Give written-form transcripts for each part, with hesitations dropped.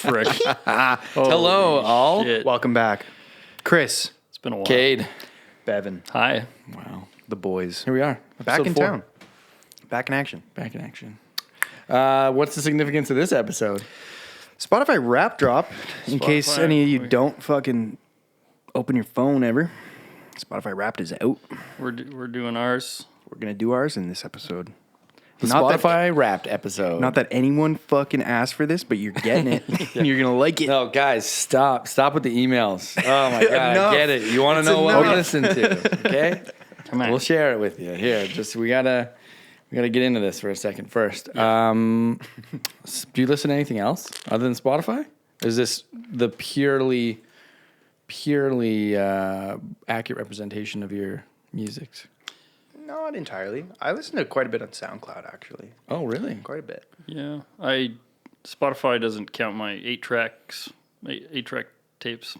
frick. Hello, all. Shit. Welcome back. Chris, It's been a while. Cade. Bevin, Hi. Wow. the boys. Here we are. Back Episode in 4. town. Back in action. Back in action. What's the significance of this episode? Spotify rap drop, in case Spotify. any of you don't fucking open your phone ever. Spotify Wrapped is out. We're doing ours. We're going to do ours in this episode. The Not that- Spotify Wrapped episode. Not that anyone fucking asked for this, but you're getting it. And you're going to like it. No, guys, stop. Stop with the emails. Oh, my God. Enough. I get it. You want to It's know what we enough. listen to, okay? Come on. We'll share it with you. Here, just we gotta get into this for a second first. Do you listen to anything else other than Spotify? Is this the purely accurate representation of your music? Not entirely. I listen to quite a bit on SoundCloud, actually. Oh, really? Quite a bit. Yeah. Spotify doesn't count my 8-track tapes.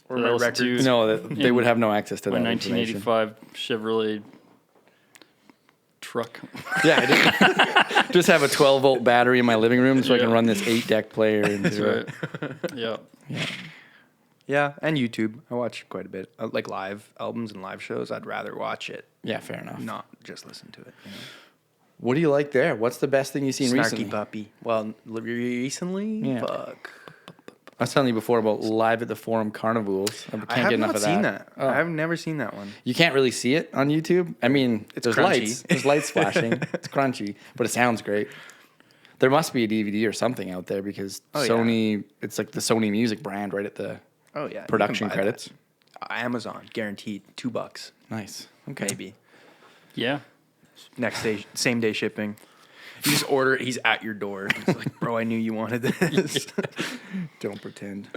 Or That my I listen records. to No, they would have no access to my that information. 1985 Chevrolet truck. Yeah, I did. Just have a 12-volt battery in my living room so I can Yeah. run this 8-deck player into it. Right. Yeah. Yeah, and YouTube. I watch quite a bit. Like live albums and live shows. I'd rather watch it, Yeah, fair enough. not just listen to it. You know? What do you like there? What's the best thing you've seen Snarky recently? puppy. Well, recently? Yeah. Fuck. I was telling you before about Live at the Forum Carnivals. I can't I have get enough not of seen that. that. I have never seen that one. You can't really see it on YouTube. I mean, It's there's crunchy. lights. There's lights flashing. It's crunchy, but it sounds great. There must be a DVD or something out there because Oh, yeah. Sony, it's like the Sony Music brand right at the Oh, yeah. you can production buy credits. that. Amazon, guaranteed. $2. Nice. Okay. Maybe. Yeah. Next day, same day shipping. You just order it, he's at your door. It's like, bro, I knew you wanted this. Don't pretend.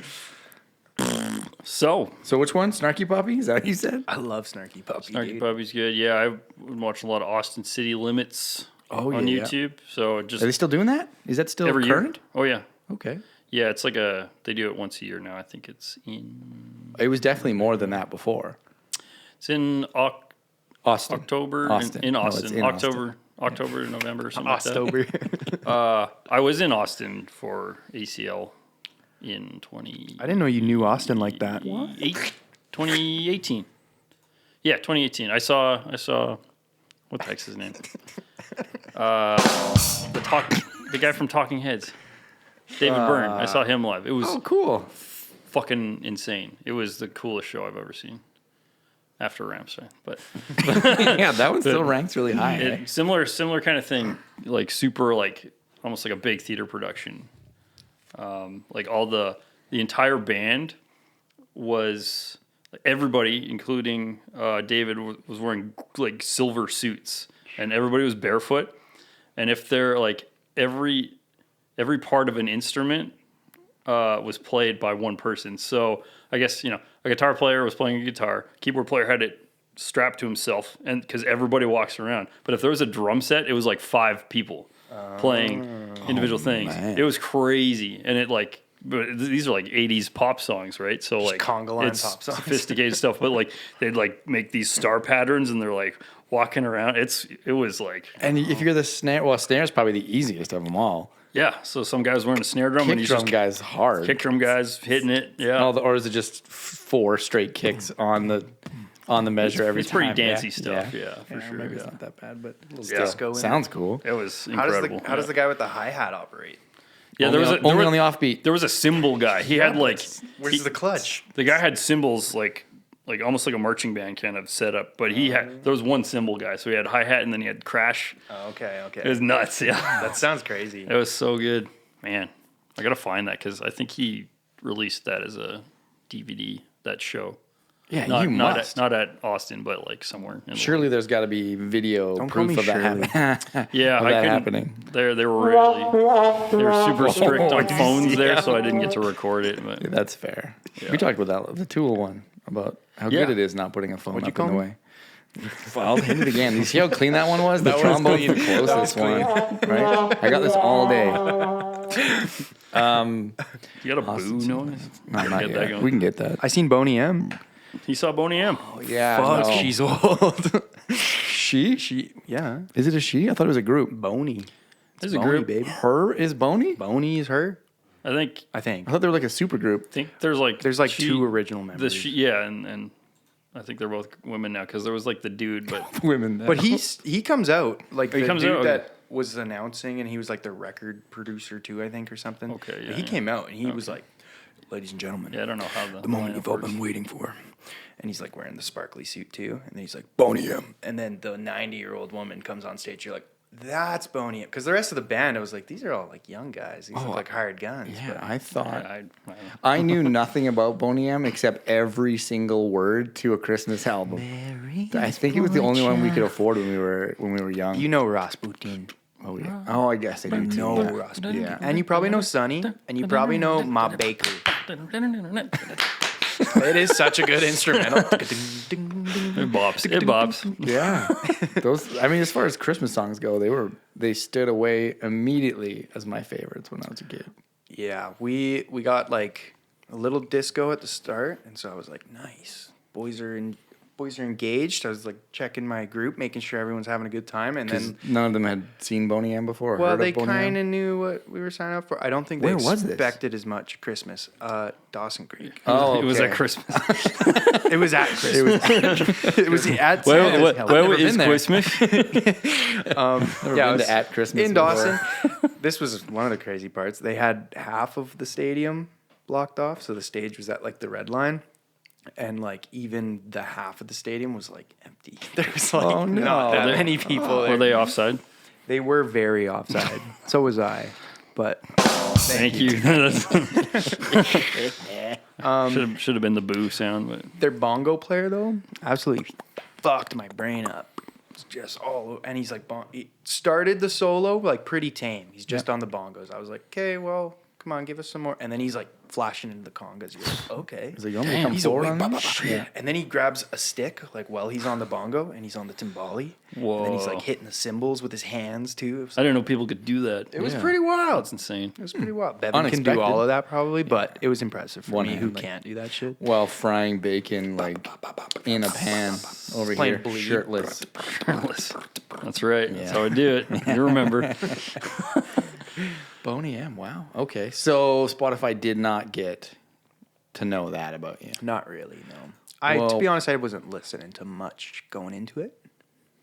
So, So which one? Snarky Puppy? Is that what you said? I love Snarky Puppy, Snarky dude. Puppy's good. Yeah, I would watch a lot of Austin City Limits on yeah. YouTube. So just Are they still doing that? Is that still every current? year. Oh, yeah. Okay. Yeah, it's like they do it once a year now. I think it's in It was definitely more than that before. Austin. October Austin. in No, it's Austin. in October to November or something October. like that. I was in Austin for ACL in 20. I didn't know you knew Austin like that. 2018. Yeah, 2018. I saw. What the heck's his name? The guy from Talking Heads, David Byrne. I saw him live. It was Oh, cool. fucking insane. It was the coolest show I've ever seen. After Ramstein, but Yeah, that one still ranks really high. eh? similar kind of thing, like super, like almost like a big theater production. Like all the entire band was everybody, including David, was wearing like silver suits, and everybody was barefoot. And if they're like every part of an instrument was played by one person, so I guess a guitar player was playing a guitar, keyboard player had it strapped to himself, and because everybody walks around. But if there was a drum set, it was like 5 people playing individual things. man. It was crazy, and but these are like 80s pop songs, right? So like conga line it's pop songs. sophisticated stuff, but like they'd like make these star patterns, and they're like walking around. It was like And if you're the snare, well, snare's probably the easiest of them all. yeah. So some guy's wearing a snare drum, and Kick he's drum just guy's hard. kick drum guys hitting it. Yeah. Or is it just 4 straight kicks on the measure every It's time? pretty dancey stuff, yeah, for sure, Maybe it's yeah. not that bad, but Yeah. disco in sounds cool. It was How does incredible. how does the guy with the hi-hat operate? yeah, there was only on the offbeat. there was a cymbal guy. He had like Where's the clutch? the guy had cymbals like almost like a marching band kind of setup, but there was one cymbal guy, so he had hi hat and then he had crash. Oh, okay. It was nuts. Yeah, That sounds crazy. it was so good, man. I gotta find that because I think he released that as a DVD. That show. Yeah, Not, you not must. not at Austin, but like somewhere. In the Surely there's got to be video Don't call proof me of that Shirley. happening. Yeah, of I that couldn't. happening. They were super strict on phones there, so I didn't get to record it. But Yeah, that's fair. We talked about that, the Tool one, about how good Yeah. it is not putting a phone What'd you up in the call way. I'll hit it again. You see how clean that one was? The was trombone's the clean. That was closest one. Right? I got this all day. you got a boo noise? No, not Get that yet. going. We can get that. I seen Boney M. He saw Boney M. Yeah. Fuck, no. she's old. She? Yeah. Is it a she? I thought it was a group. Boney. There's a Boney, group. baby. Her is Boney? Boney is her. I think I think. I thought they were like a super group. there's like Two original members. and I think they're both women now because there was like the dude, but Women. But he comes out like he the comes dude out? that was announcing, and he was like the record producer too, I think, or something. Okay, But yeah, he yeah. came out and he was like, "Ladies and gentlemen, yeah, I don't know how the moment lineup you've all works. been waiting for." And he's like wearing the sparkly suit too, and then he's like Boney M. And then the 90-year-old woman comes on stage. You're like, "That's Boney M." Because the rest of the band, I was like, these are all like young guys. These look like hired guns. Yeah, but I thought. I I knew nothing about Boney M except every single word to a Christmas album. I think it was the only one we could afford when we were young. you know Rasputin. Oh yeah. Oh, I guess I do too. No yeah. Rasputin. Yeah. And you probably know Sonny, and you probably know Ma Baker. It is such a good instrumental. It bops. It bops. Yeah. Those. I mean, as far as Christmas songs go, they stood away immediately as my favorites when I was a kid. Yeah, we got like a little disco at the start, and so I was like, nice. Boys are engaged. I was like checking my group, making sure everyone's having a good time, and then None of them had seen Boney M before. Or well, heard they of Boney M? kind of knew what we were signing up for. I don't think they Where was this? expected as much Christmas. Dawson Creek. Oh, It was okay. at Christmas. It was at Christmas. It was at Where Santa's house. where never is there. Christmas? Never Yeah, been it was to at Christmas in before. Dawson. This was one of the crazy parts. They had half of the stadium blocked off, so the stage was at like the red line, and like even the half of the stadium was like empty. There was like Oh, no. not that Were they- many people there. Were they offside? They were very offside. So was I, but Thank you. Should have been the boo sound, but their bongo player though absolutely fucked my brain up. It's just all, and he's like, he started the solo like pretty tame. He's just on the bongos. I was like, okay, well, come on, give us some more. And then he's like flashing into the congas. You're like, okay. He's like, you want me to come He's forward awake, on bah, that? bah, bah. Yeah. And then he grabs a stick like while he's on the bongo, and he's on the timbali. And then he's like Whoa. hitting the cymbals with his hands too. I didn't know people could do that. It was Yeah. pretty wild. That's insane. It was pretty wild. Bevin can Unexpected. do all of that probably, but it was impressive for One me hand, who like- can't do that shit. While frying bacon like in a pan over Playing here, Bleed. shirtless. That's right. That's Yeah. how I do it. You remember? Boney M. Wow. Okay. So Spotify did not get to know that about you. Not really, no. To Well- be honest, I wasn't listening to much going into it.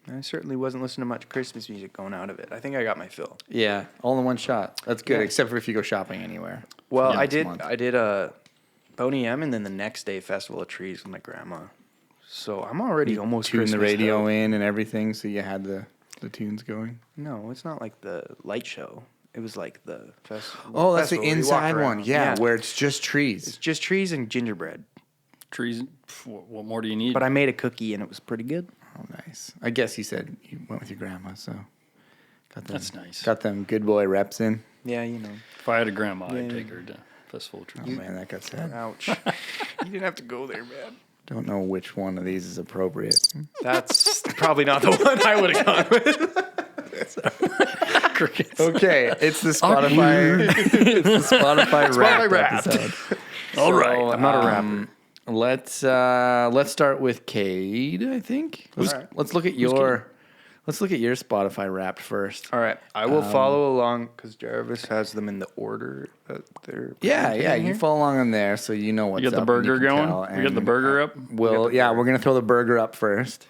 I certainly wasn't listening to much Christmas music going out of it. I think I got my fill. Yeah, all in one shot. That's good, Yeah. except for if you go shopping anywhere. Well, Yeah, I next did. month. I did a Boney M, and then the next day Festival of Trees with my grandma. So I'm already almost Tune the Christmas radio out. in and everything, so you had the tunes going. No, it's not like the light show. It was like the festival. Oh, that's the festival where you walk inside one. around. Yeah, where it's just it's trees. just trees and gingerbread. Trees. What more do you need? But I made a cookie, and it was pretty good. Oh, nice. I guess you said you went with your grandma, so got them, That's nice. Got them good boy reps in. Yeah, you know. If I had a grandma, I'd Yeah. take her to Festival of Oh Trees. man, that got sad. Ouch. You didn't have to go there, man. Don't know which one of these is appropriate. That's probably not the one I would have gone with. Crickets. Okay, it's the Spotify. It's the Spotify rap Wrapped. episode. All right. I'm not a rapper. Let's start with Cade. I think. Let's look at your Spotify Wrapped first. All right, I will follow along because Jarvis has them in the order that they're. Yeah, presented yeah. in You here. follow along on there, so you know what's You got the up and burger can going? tell, We got the and, burger up? Well, yeah, we're gonna throw the burger up first.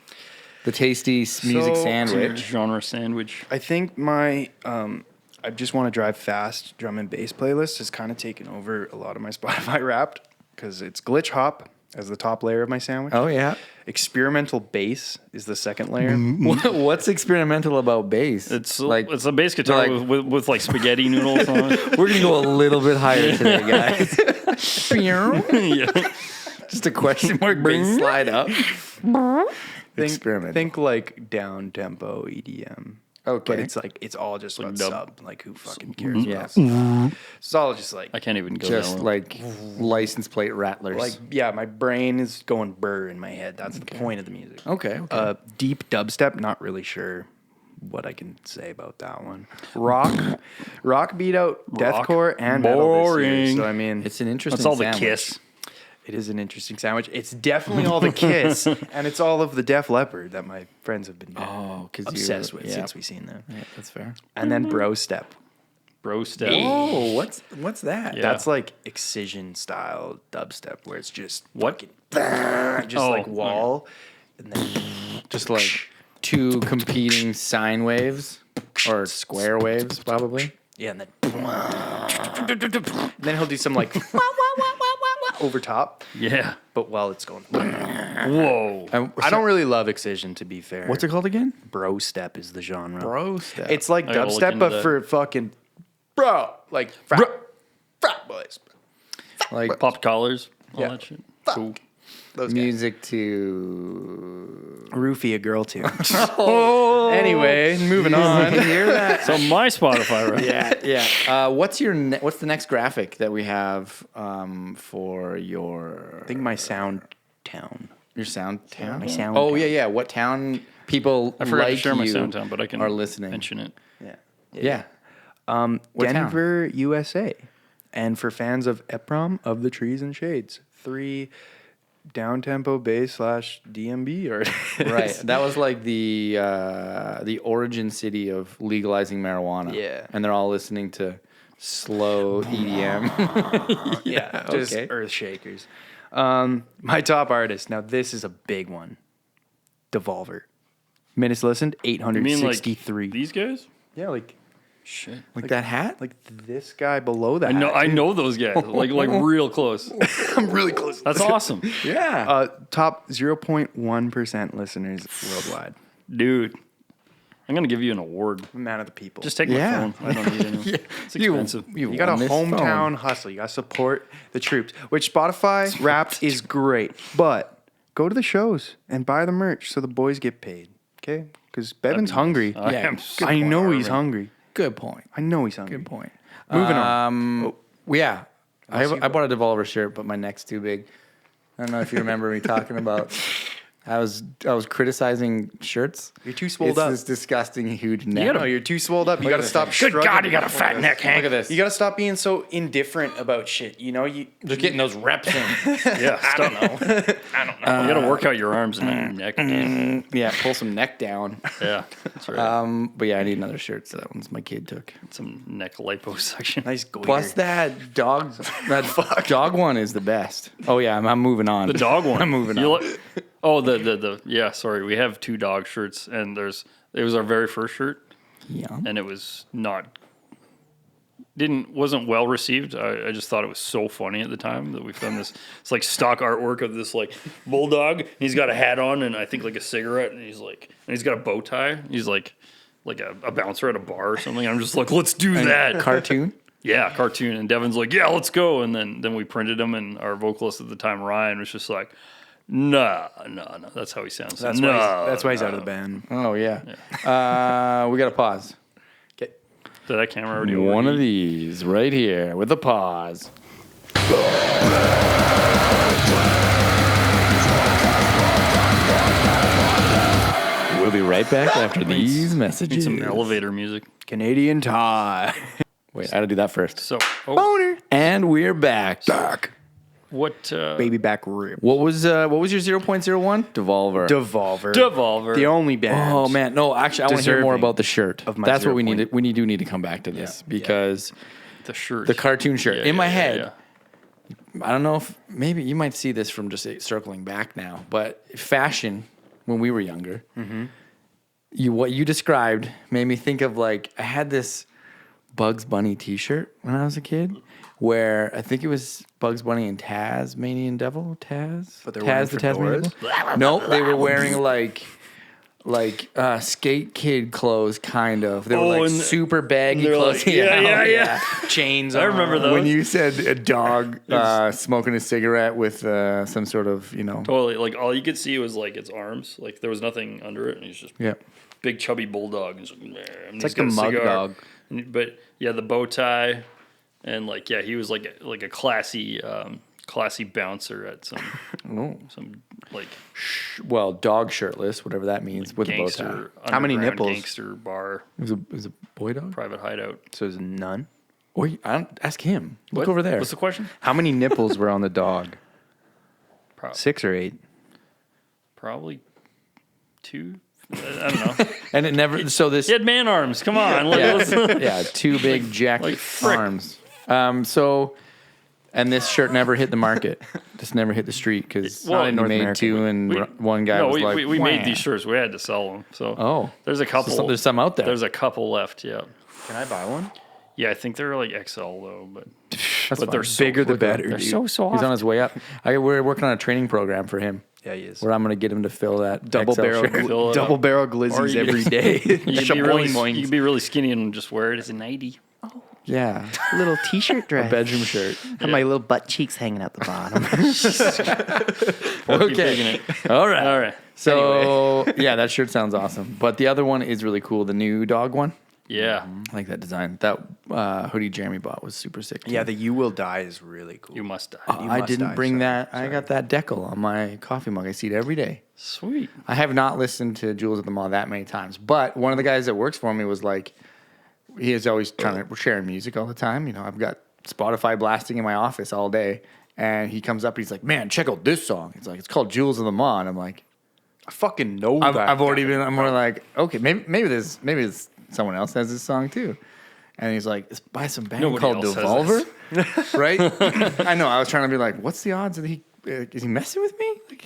The tasty music So- sandwich. Genre sandwich. I think my I just want to drive fast drum and bass playlist has kind of taken over a lot of my Spotify Wrapped because it's glitch hop as the top layer of my sandwich. Oh yeah. Experimental bass is the second layer. What's experimental about bass? It's like a bass guitar like- with like spaghetti noodles on it. We're gonna go a little bit higher today, guys. Yeah. Just a question mark bass slide up. Experimental. Think like down tempo EDM. Okay. But it's all just about dub. sub. Like who fucking cares Yeah. about sub? It's all just like I can't even go Just down. like license plate rattlers. my brain is going burr in my head. That's the point of the music. okay. Okay. Deep dubstep, not really sure what I can say about that one. Rock beat out Rock. deathcore and metal this year. Boring. So I mean, it's an interesting. That's all the sandwich. Kiss. it is an interesting sandwich. It's definitely all the Kiss, and it's all of the Def Leppard that my friends have been Oh, because obsessed with since we've seen them. Yeah, that's fair. And then Bro Step. bro step. Whoa, what's that? Yeah. That's like excision style dubstep where it's just What? fucking just Oh, like wall, and then Just like two competing sine waves or square waves, probably. yeah, and then he'll do some like over top, Yeah. but while it's going. Whoa. I don't really love excision, to be fair. What's it called again? Bro step is the genre. Bro step. It's like I gotta look dubstep, into but that. for fucking bro, like frat boys. like Popped collars. All Yeah. that shit. Fuck. Cool. Those guys. music to. Roofie a girl too. Anyway, moving on. Hear that? So my Spotify, right? Yeah. What's the next graphic that we have for your? I think my sound town. Your sound town. My sound Oh town. yeah. What town people I forgot like to share my you sound town, but I can are listening. mention it. Yeah. Yeah. What town? Denver, USA. And for fans of EPROM, Of the Trees and Shades, 3 down-tempo bass / DMB artists. Right. That was like the origin city of legalizing marijuana. Yeah. And they're all listening to slow EDM. Yeah, just okay. earth shakers. My top artist. Now, this is a big one. DEVOLVER. Minutes listened, You mean like 863. these guys? Yeah, like Shit. Like that hat? like this guy below that. I know those guys. Like real close. I'm really close. That's awesome. Yeah. Top 0.1% listeners worldwide. Dude. I'm gonna give you an award. Man of the people. Just take Yeah. my phone. I don't need any. It's expensive. You got a hometown hustle. You got to support the troops, which Spotify Wrapped is great. But go to the shows and buy the merch so the boys get paid. Okay? Because Bevin's hungry. I Yeah, am. good I know he's starving. hungry. Good point. I know he's hungry. Good point. Moving on. Yeah. I bought a DEVOLVER shirt, but my neck's too big. I don't know if you remember me talking about. I was criticizing shirts. You're too swolled It's up. this disgusting huge neck. No, you're too swolled up. You got to at stop this Good shrugging. God, you got a fat neck, Hank. Look at this. You got to stop being so indifferent about shit. You know, you Just getting those reps in. Yeah. I don't know. You gotta work out your arms and then your neck. Again. Yeah, pull some neck down. Yeah. That's right. But yeah, I need another shirt. So that one's my kid took. Some neck liposuction. nice goiter. Plus that dog one is the best. Oh yeah, I'm moving on. The dog one. I'm moving You on. li- oh, the yeah. Sorry, we have 2 dog shirts, and it was our very first shirt, Yeah. and it was wasn't well received. I just thought it was so funny at the time that we've done this. It's like stock artwork of this like bulldog. He's got a hat on and I think like a cigarette, and he's got a bow tie. He's like a bouncer at a bar or something. I'm just like, let's do that. Cartoon. Yeah, cartoon. And Devin's like, yeah, let's go. And then we printed them, and our vocalist at the time, Ryan, was just like, no. That's how he sounds. That's why he's out of the band. Oh yeah. We got to pause. Okay. Did that camera already One of overheat? these right here with a pause. We'll be right back after these Need messages. some elevator music. Canadian tie. Wait, I got to do that first. So, Boner. And we're back. what? Baby back rib. What was your 0.01? Devolver. DEVOLVER. Devolver. The only band. Oh man, no! Actually, I want to hear more Deserving about the shirt. of my That's what 0. we need. We do need to come back to this because the shirt. the cartoon shirt Yeah, in my yeah, head. yeah. I don't know if maybe you might see this from just circling back now, but fashion when we were younger, what you described made me think of like I had this Bugs Bunny T-shirt when I was a kid, where I think it was Bugs Bunny and Tasmanian Devil, But they're wearing Taz the Tasmanian fedoras? Devil. Nope, they were wearing like skate kid clothes, kind of. They were Oh, like and super baggy they're clothes. like, yeah. Chains I on. remember those. When you said a dog smoking a cigarette with some sort of, Totally. Like all you could see was like its arms. Like there was nothing under it, and he's just yeah. big chubby bulldog. It's It's like the mug dog. But yeah, the bow tie, and like he was like a classy bouncer at some like Well, dog shirtless, whatever that means, with a bow tie. gangster. How many underground nipples? Gangster bar, It was a boy dog? private hideout. So there's none. Or I don't ask him. Look What? over there. What's the question? How many nipples were on the dog? Pro- 6 or 8? Probably 2, I don't know. And it never. So this. He had man arms. Come on. Yeah, two big jack like frick. arms. And this shirt never hit the market. Just never hit the street because Well, you in North made America, two, and one guy No, was like, we made "Wah." these shirts. We had to sell them. So Oh, there's a couple. so there's some out there. There's a couple left. Yeah. Can I buy one? Yeah, I think they're like XL though, but fine. they're so Bigger the quick. better, They're dude. so soft. He's on his way up. We're working on a training program for him Yeah, he is. where I'm going to get him to fill that Double XL barrel, shirt. Fill it double up. barrel Or glizzies you every could- day. You could be really, Shaboing you could be really skinny and just wear it as a 90. Yeah, Little t-shirt a dress. bedroom shirt. And my little butt cheeks hanging out the bottom. Okay, all right. All right. So yeah, that shirt sounds awesome. But the other one is really cool. The new dog one. Yeah. I like that design. That hoodie Jeremy bought was super sick. too. Yeah, the "You Will Die" is really cool. You must die. I must didn't die, bring sorry. that. I got that decal on my coffee mug. I see it every day. Sweet. I have not listened to Jules at the Mall that many times, but one of the guys that works for me was like, he is always trying to share music all the time. You know, I've got Spotify blasting in my office all day, and he comes up, he's like, "Man, check out this song." He's like, "It's called Jules of the Mall," and I'm like, I fucking know I've, that. I've already been. I'm more like, okay, maybe there's someone else has this song too. And he's like, "It's by some band Nobody called else has DEVOLVER," right? I know. I was trying to be like, "What's the odds that is he messing with me?" Like,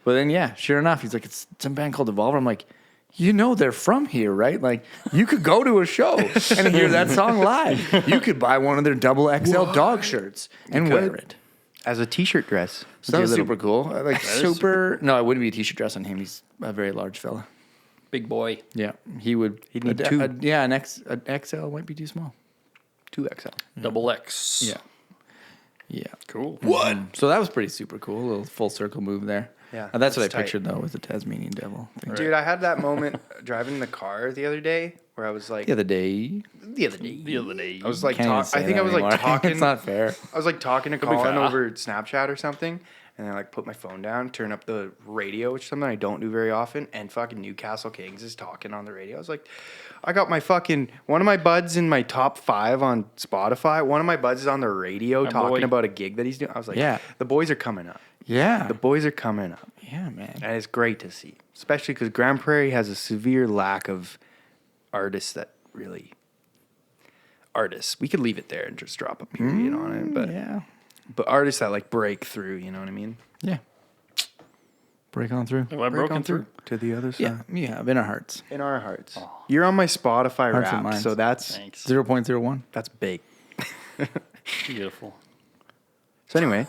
but then, yeah, sure enough, he's like, "It's some band called DEVOLVER." I'm like, "You know, they're from here, right? Like, you could go to a show and hear that song live. You could buy one of their double XL dog shirts and wear it." As a t-shirt dress. So that was Your super cool. Like is super. No, it wouldn't be a t-shirt dress on him. He's a very large fella. Big boy. Yeah, he would. He'd need two. an XL might be too small. 2XL. Double X. Yeah. Cool. So that was pretty super cool. A little full circle move there. Yeah, That's what I that's tight. pictured though, with the Tasmanian devil thing. Dude, I had that moment driving in the car the other day where I was like, The other day. the other day, The other day. I was like, Can't even I say think that I was like anymore. talking. It's not fair. I was like talking to be Colin fair. over Snapchat or something, and I like put my phone down, turn up the radio, which is something I don't do very often, and fucking Newcastle Kings is talking on the radio. I was like, I got my fucking one of my buds in my top 5 on Spotify. One of my buds is on the radio My talking boy. about a gig that he's doing. I was like, Yeah. the boys are coming up. Yeah. The boys are coming up. Yeah, man. And it's great to see, especially because Grand Prairie has a severe lack of artists that really artists. We could leave it there and just drop a period on it, but artists that like break through. You know what I mean? Yeah. Break on through. Have I Break broken on through? to the other side. Yeah, in our hearts. In our hearts. You're on my Spotify Hearts and rap, minds. so that's Thanks. 0.01. big. Beautiful. So anyway,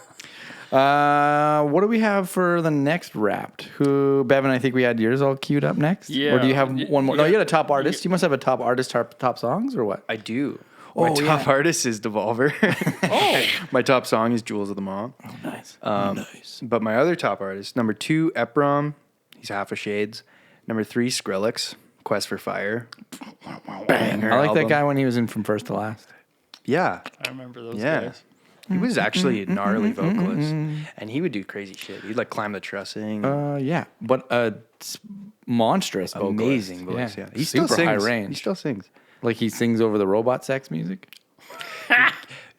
What do we have for the next Wrapped? Bevin, I think we had yours all queued up next. Yeah. Or do you have one more? No, you Yeah. got a top artist. You must have a top artist, top songs, or what? I do. My Oh, top yeah. artist is DEVOLVER. My top song is Jules of the Mall. Oh, nice. Nice. But my other top artist, number 2, Eprom. He's half a shades. Number 3, Skrillex. Quest for Fire. Banger I like that album. guy when he was in From First to Last. Yeah. I remember those Yeah. guys. He was actually a gnarly vocalist. And he would do crazy shit. He'd like climb the trussing. Yeah, but a monstrous vocalist. Amazing voice, yeah. He still Super sings. high range. He still sings. Like he sings over the robot sex music.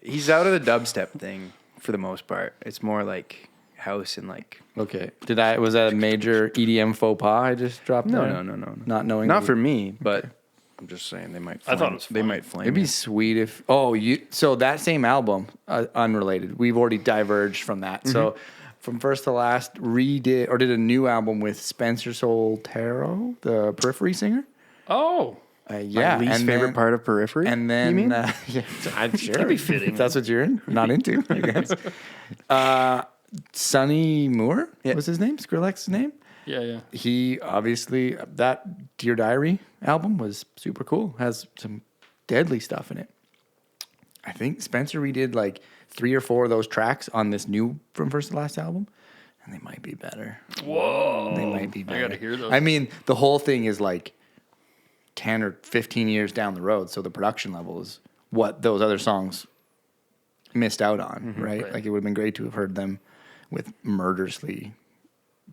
He's out of the dubstep thing for the most part. It's more like house and like... Okay. Was that a major EDM faux pas I just dropped No, there? no. Not knowing. Not that for me, but I'm just saying they might. I thought flame- it was they funny. might flame. It'd be me. sweet if. So that same album, unrelated. We've already diverged from that. So From First to Last did a new album with Spencer Soltero, the Periphery singer. Oh. Yeah, My least and favorite then- part of Periphery. And then, you mean? yeah, I'm sure. That'd be fitting. If that's what you're not into, I guess. Sonny Moore was his name, Skrillex's name. Yeah. He obviously, that Dear Diary album was super cool. Has some deadly stuff in it. I think Spencer redid like 3 or 4 of those tracks on this new From First to Last album, and they might be better. Whoa. They might be better. I gotta hear those. I mean, the whole thing is like 10 or 15 years down the road, so the production level is what those other songs missed out on, right? Right. Like it would have been great to have heard them with murderously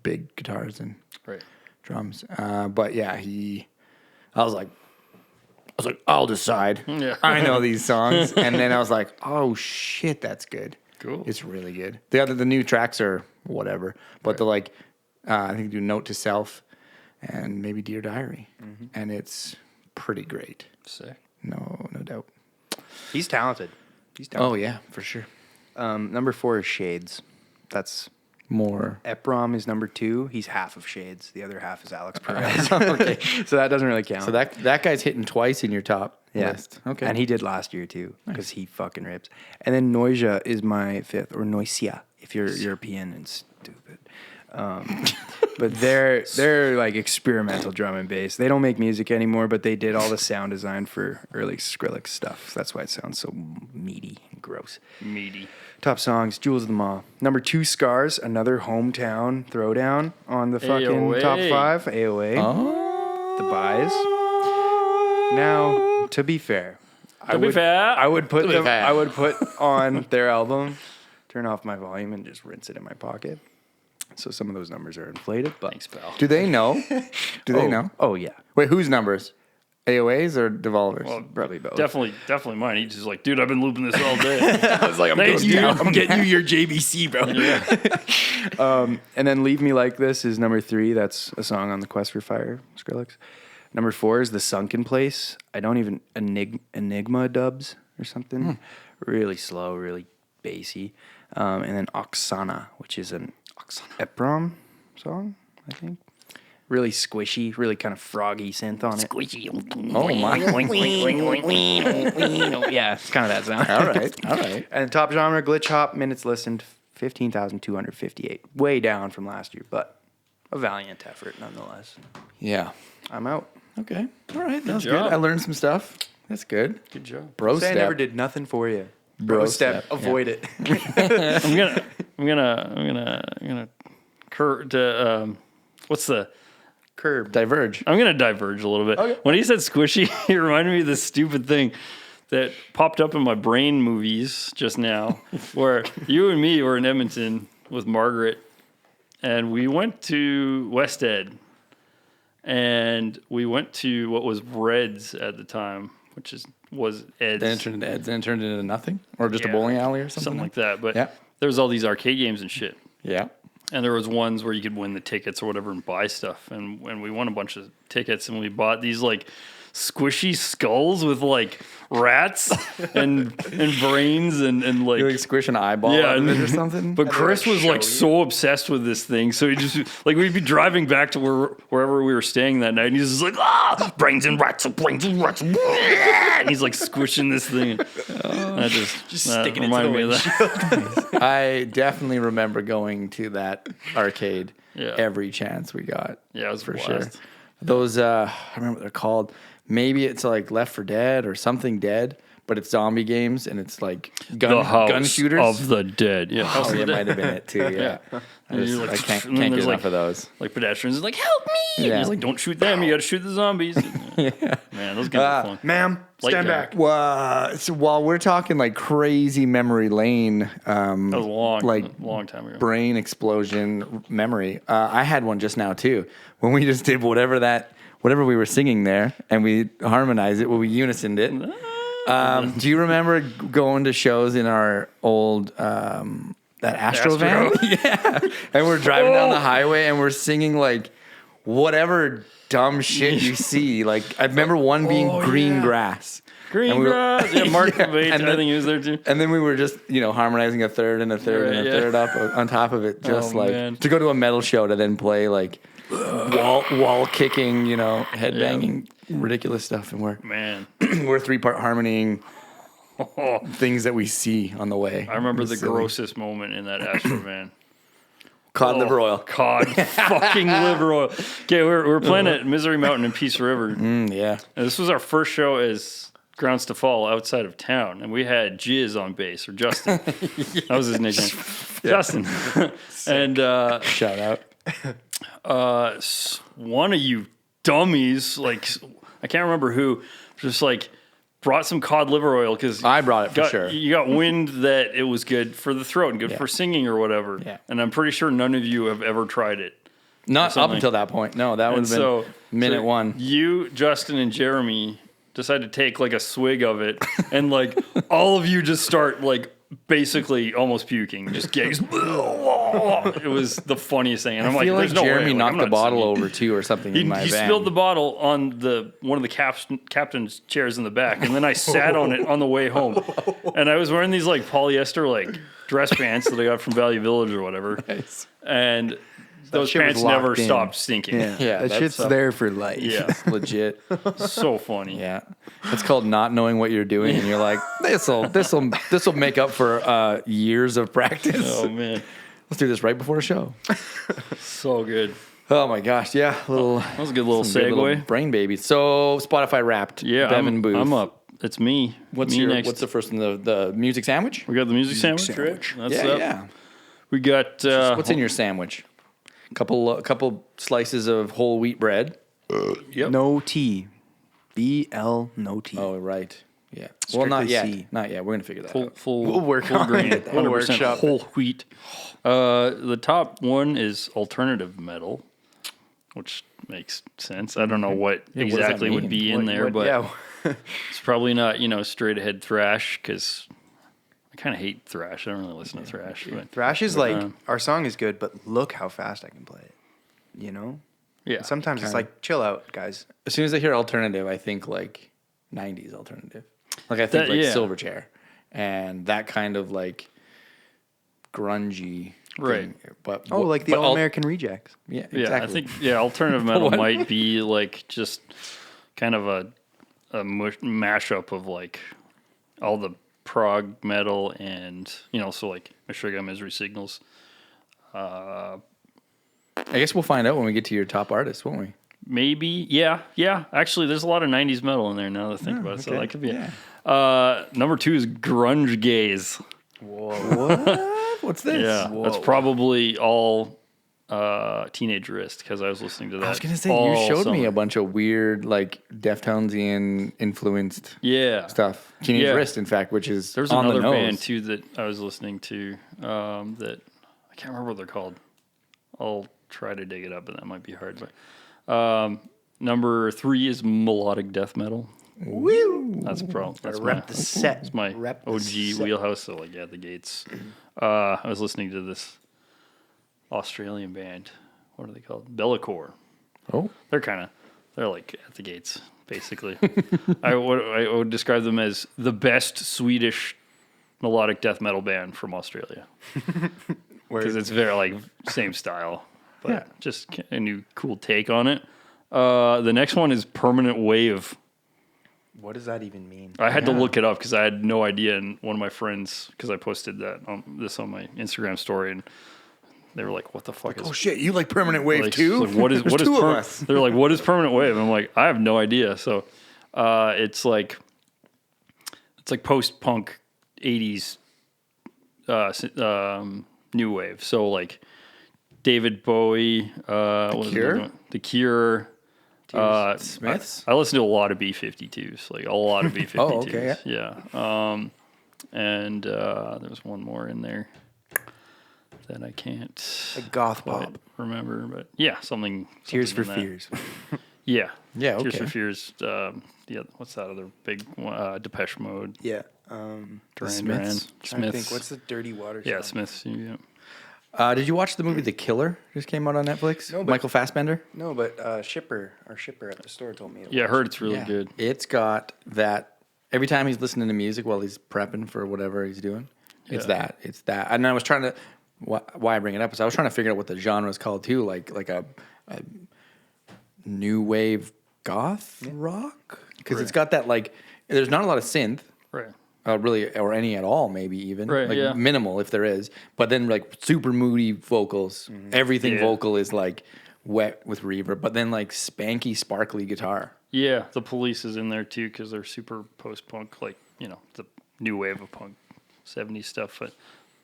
big guitars and Right. drums. But yeah, I was like, I'll decide. Yeah. I know these songs. And then I was like, oh shit, that's good. Cool. It's really good. The new tracks are whatever, but the like, I think do Note to Self and maybe Dear Diary. Mm-hmm. And it's pretty great. Sick. No doubt. He's talented. Oh, yeah, for sure. Number 4 is Shades. That's More. Eprom is number 2. He's half of Shades. The other half is Alex Perez. Okay, so that doesn't really count. So that guy's hitting twice in your top list. Okay. And he did last year too, because he fucking rips. And then Noisia is my 5th, or Noisia if you're European and stupid. But they're like experimental drum and bass. They don't make music anymore, but they did all the sound design for early Skrillex stuff. That's why it sounds so meaty and gross. Meaty. Top songs, Jewels of the Maw. Number 2, Scars, another hometown throwdown on the fucking AOA. top 5. AOA. The buys. Now, to be fair, I would put on their album, turn off my volume, and just rinse it in my pocket. So some of those numbers are inflated, but Thanks, pal. Do they know? Do they know? Oh yeah, Wait, whose numbers? AOA's or Devolvers? Well, probably both. Definitely mine. He's just like, dude, I've been looping this all day. I was like, I'm getting you your JBC, bro. Yeah. And then Leave Me Like This is number 3. That's a song on the Quest for Fire, Skrillex. Number 4 is The Sunken Place. I don't even Enigma dubs or something. Really slow, really bassy. And then Oksana, which is an Eprom song, I think. Really squishy, really kind of froggy synth on it. Squishy. Oh, my. Yeah, it's kind of that sound. All right. And top genre, glitch hop, minutes listened, 15,258. Way down from last year, but a valiant effort nonetheless. Yeah. I'm out. Okay. All right. That was good. job. I learned some stuff. That's good. Good job. Bro Say I step. never did nothing for you. Bro Bro step, step. Avoid it. I'm gonna what's the Curb. Diverge. I'm gonna diverge a little bit. Okay. When he said squishy, it reminded me of this stupid thing that popped up in my brain movies just now, where you and me were in Edmonton with Margaret, and we went to West Ed, and we went to what was Red's at the time, which was Ed's. Then it turned into Ed's. Then it turned into nothing? Or just a bowling alley or something? Something like that. But Yeah. there was all these arcade games and shit. Yeah. And there was ones where you could win the tickets or whatever and buy stuff. And we won a bunch of tickets and we bought these like squishy skulls with like rats and brains and like, You like squish an eyeball Yeah, out of it and- or something? but Chris was like so obsessed with this thing. So he just like we'd be driving back to wherever we were staying that night, and he's just like, brains and rats, and he's like squishing this thing. That just sticking it to reminded the me of that. I definitely remember going to that arcade Yeah. every chance we got. Yeah, it was for a sure. blast. Those, I remember what they're called. Maybe it's like Left 4 Dead or something dead, but it's zombie games and it's like The gun House shooters. of the Dead. Yeah, House Oh, of the it Dead. might have been it too. Yeah, And you're like, I can't and then get there's, enough like, of those. Like pedestrians, like help me. Yeah. And he's like, don't shoot them. You got to shoot the zombies. Man, those games are fun. Ma'am, Light stand gun. back. Well, so while we're talking like crazy memory lane, That was like a long time ago. brain explosion memory, I had one just now too. When we just did whatever we were singing there, and we harmonized it, well, we unisoned it. Do you remember going to shows in our old that Astro van? Yeah, and we're driving down the highway and we're singing like whatever dumb shit you see. Like I remember one being green grass. Green And we were- grass. Yeah, Mark Yeah, Vate, and I then- think he was there too. And then we were just, harmonizing a third and a third and a Right, yeah. third up on top of it, just Oh, like man. to go to a metal show to then play like wall kicking, head banging, ridiculous stuff. And we're Man, we're 3-part harmonying things that we see on the way. I remember the It's silly. grossest moment in that Astro van. Cod liver oil. Cod fucking liver oil. Okay, we're playing at Misery Mountain in Peace River. Yeah. And this was our first show as Grounds to Fall outside of town, and we had Jizz on bass, or Justin. That was his nickname, Justin. And Shout out. one of you dummies, like I can't remember who, just like brought some cod liver oil because I brought it for sure. You got wind that it was good for the throat and good Yeah. for singing or whatever. Yeah. And I'm pretty sure none of you have ever tried it. Not up something. until that point. No, that would And have been minute one. You, Justin, and Jeremy decided to take like a swig of it, and like all of you just start like basically almost puking, just gags. it was the funniest thing. And I'm I feel like there's no way. Jeremy I'm knocked the not bottle singing. over too, or something in my He van. spilled the bottle on one of the captain's chairs in the back, and then I sat on it on the way home. And I was wearing these like polyester like dress pants that I got from Value Village or whatever, and those shit was pants never locked in. stopped stinking. Yeah, Yeah, that that's shit's up. there for life. Yeah, Legit. so funny. Yeah, it's called not knowing what you're doing, and you're like, this'll make up for years of practice. Oh man, Let's do this right before the show. so good. Oh my gosh, yeah, That was a good little some good little segue. brain baby. So Spotify Wrapped. Yeah, Bevin Booth. I'm up. It's me. What's me your next? What's the first one? The music sandwich? We got the music sandwich, right? That's Yeah, up. yeah. We got What's in your sandwich? Couple slices of whole wheat bread. Yep. No tea. BL no tea. Oh, right. Yeah. Well, not Strictly yet. C. Not yet. We're gonna figure that out. full We'll work full on grain, it. We'll 100% workshop whole wheat. The top one is alternative metal, which makes sense. I don't know what what does exactly that would mean? be in there, but yeah. it's probably not straight ahead thrash because I kind of hate thrash. I don't really listen to thrash, but Thrash is like Uh, our song is good, but look how fast I can play it. You know? yeah, Sometimes it's kinda. like chill out, guys. As soon as I hear alternative, I think like 90s alternative. Like I think That- like yeah. Silverchair and that kind of like grungy. Right. thing. But Oh, like the but All American Rejects. Yeah, yeah. exactly. I think alternative metal What? might be like just kind of a mashup of like all the prog metal and so like Meshuggah, Misery Signals. I guess we'll find out when we get to your top artists, won't we? Maybe, yeah. Actually, there's a lot of '90s metal in there now that I think about it. So okay. that could be Yeah. it. Number 2 is grunge gaze. What? What's this? Yeah, that's probably all Teenage Wrist because I was listening to that. I was gonna say all you showed me summer. a bunch of weird like Deftonesian influenced Yeah stuff. Teenage Yeah. Wrist, in fact, which is There's on another the nose. band too that I was listening to that I can't remember what they're called. I'll try to dig it up, but that might be hard. But number 3 is melodic death metal. Woo! That's that's rep the set. That's my Rep the OG set. wheelhouse. So like the gates. I was listening to this Australian band. What are they called? Bellacore. Oh, They're like at the gates basically. I would describe them as the best Swedish melodic death metal band from Australia because it's very like same style, but Yeah. just a new cool take on it. The next one is Permanent Wave. What does that even mean? I had to look it up because I had no idea. And one of my friends, because I posted on my Instagram story, and they were like, "What the fuck is?" oh shit! You like Permanent Wave like, too? like, what is There's what is two of per- us. They're like, "What is Permanent Wave?" I'm like, I have no idea. So, it's like post punk '80s new wave. So like David Bowie, Cure? The Cure. Smiths? I listen to a lot of B-52s, like a lot of B-52s. Oh, okay, Yeah. And there was one more in there that I can't Like goth quite pop. remember, but yeah, something. Tears for something in that. Fears. Yeah. Yeah, Tears okay. for Fears. What's that other big one? Depeche Mode. Yeah. Duran Smiths? Duran. Trying to Smiths. think, what's the Dirty Water Yeah, song? Smiths. Yeah. Did you watch the movie The Killer? Just came out on Netflix. No, but- Michael Fassbender. No, but our shipper at the store told me. Yeah, I heard it's really good. It's got that. Every time he's listening to music while he's prepping for whatever he's doing, it's Yeah. that. And I was trying to. Why I bring it up is I was trying to figure out what the genre is called too, like a new wave goth rock, because it's got that like. There's not a lot of synth. Right. Really, or any at all, maybe even Right, like yeah. minimal if there is. But then like super moody vocals. Everything Yeah. vocal is like wet with reverb, but then like spanky, sparkly guitar. Yeah, the Police is in there too because they're super post-punk, like the new wave of punk, '70s stuff. But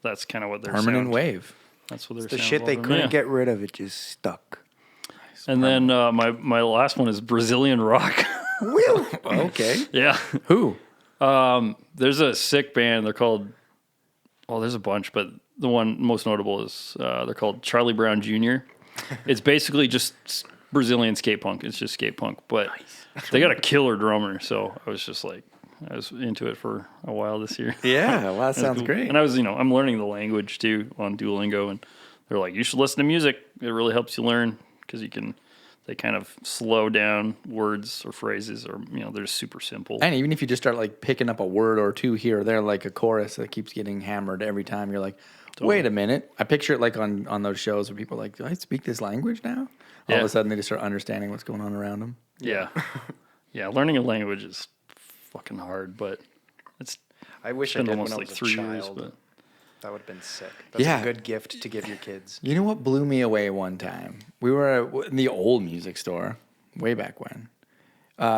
that's kind of what they're Permanent wave. That's what they're The shit they couldn't get rid of, it just stuck. And then my last one is Brazilian rock. Okay. Yeah. Who? There's a sick band. They're called. Well, there's a bunch, but the one most notable is they're called Charlie Brown Jr. It's basically just Brazilian skate punk. It's just skate punk, but they got a killer drummer. So I was just like, I was into it for a while this year. Yeah, well, that It was sounds cool. great. And I was, I'm learning the language too on Duolingo, and they're like, you should listen to music. It really helps you learn because they kind of slow down words or phrases, or they're just super simple. And even if you just start like picking up a word or two here or there, like a chorus that keeps getting hammered every time, you're like, wait a minute. I picture it like on those shows where people are like, do I speak this language now? All of a sudden they just start understanding what's going on around them. Yeah. Yeah, learning a language is fucking hard, but I wish I been did almost when I like was 3 a years, child. but That would have been sick. That's Yeah. a good gift to give your kids. You know what blew me away one time? We were in the old music store way back when.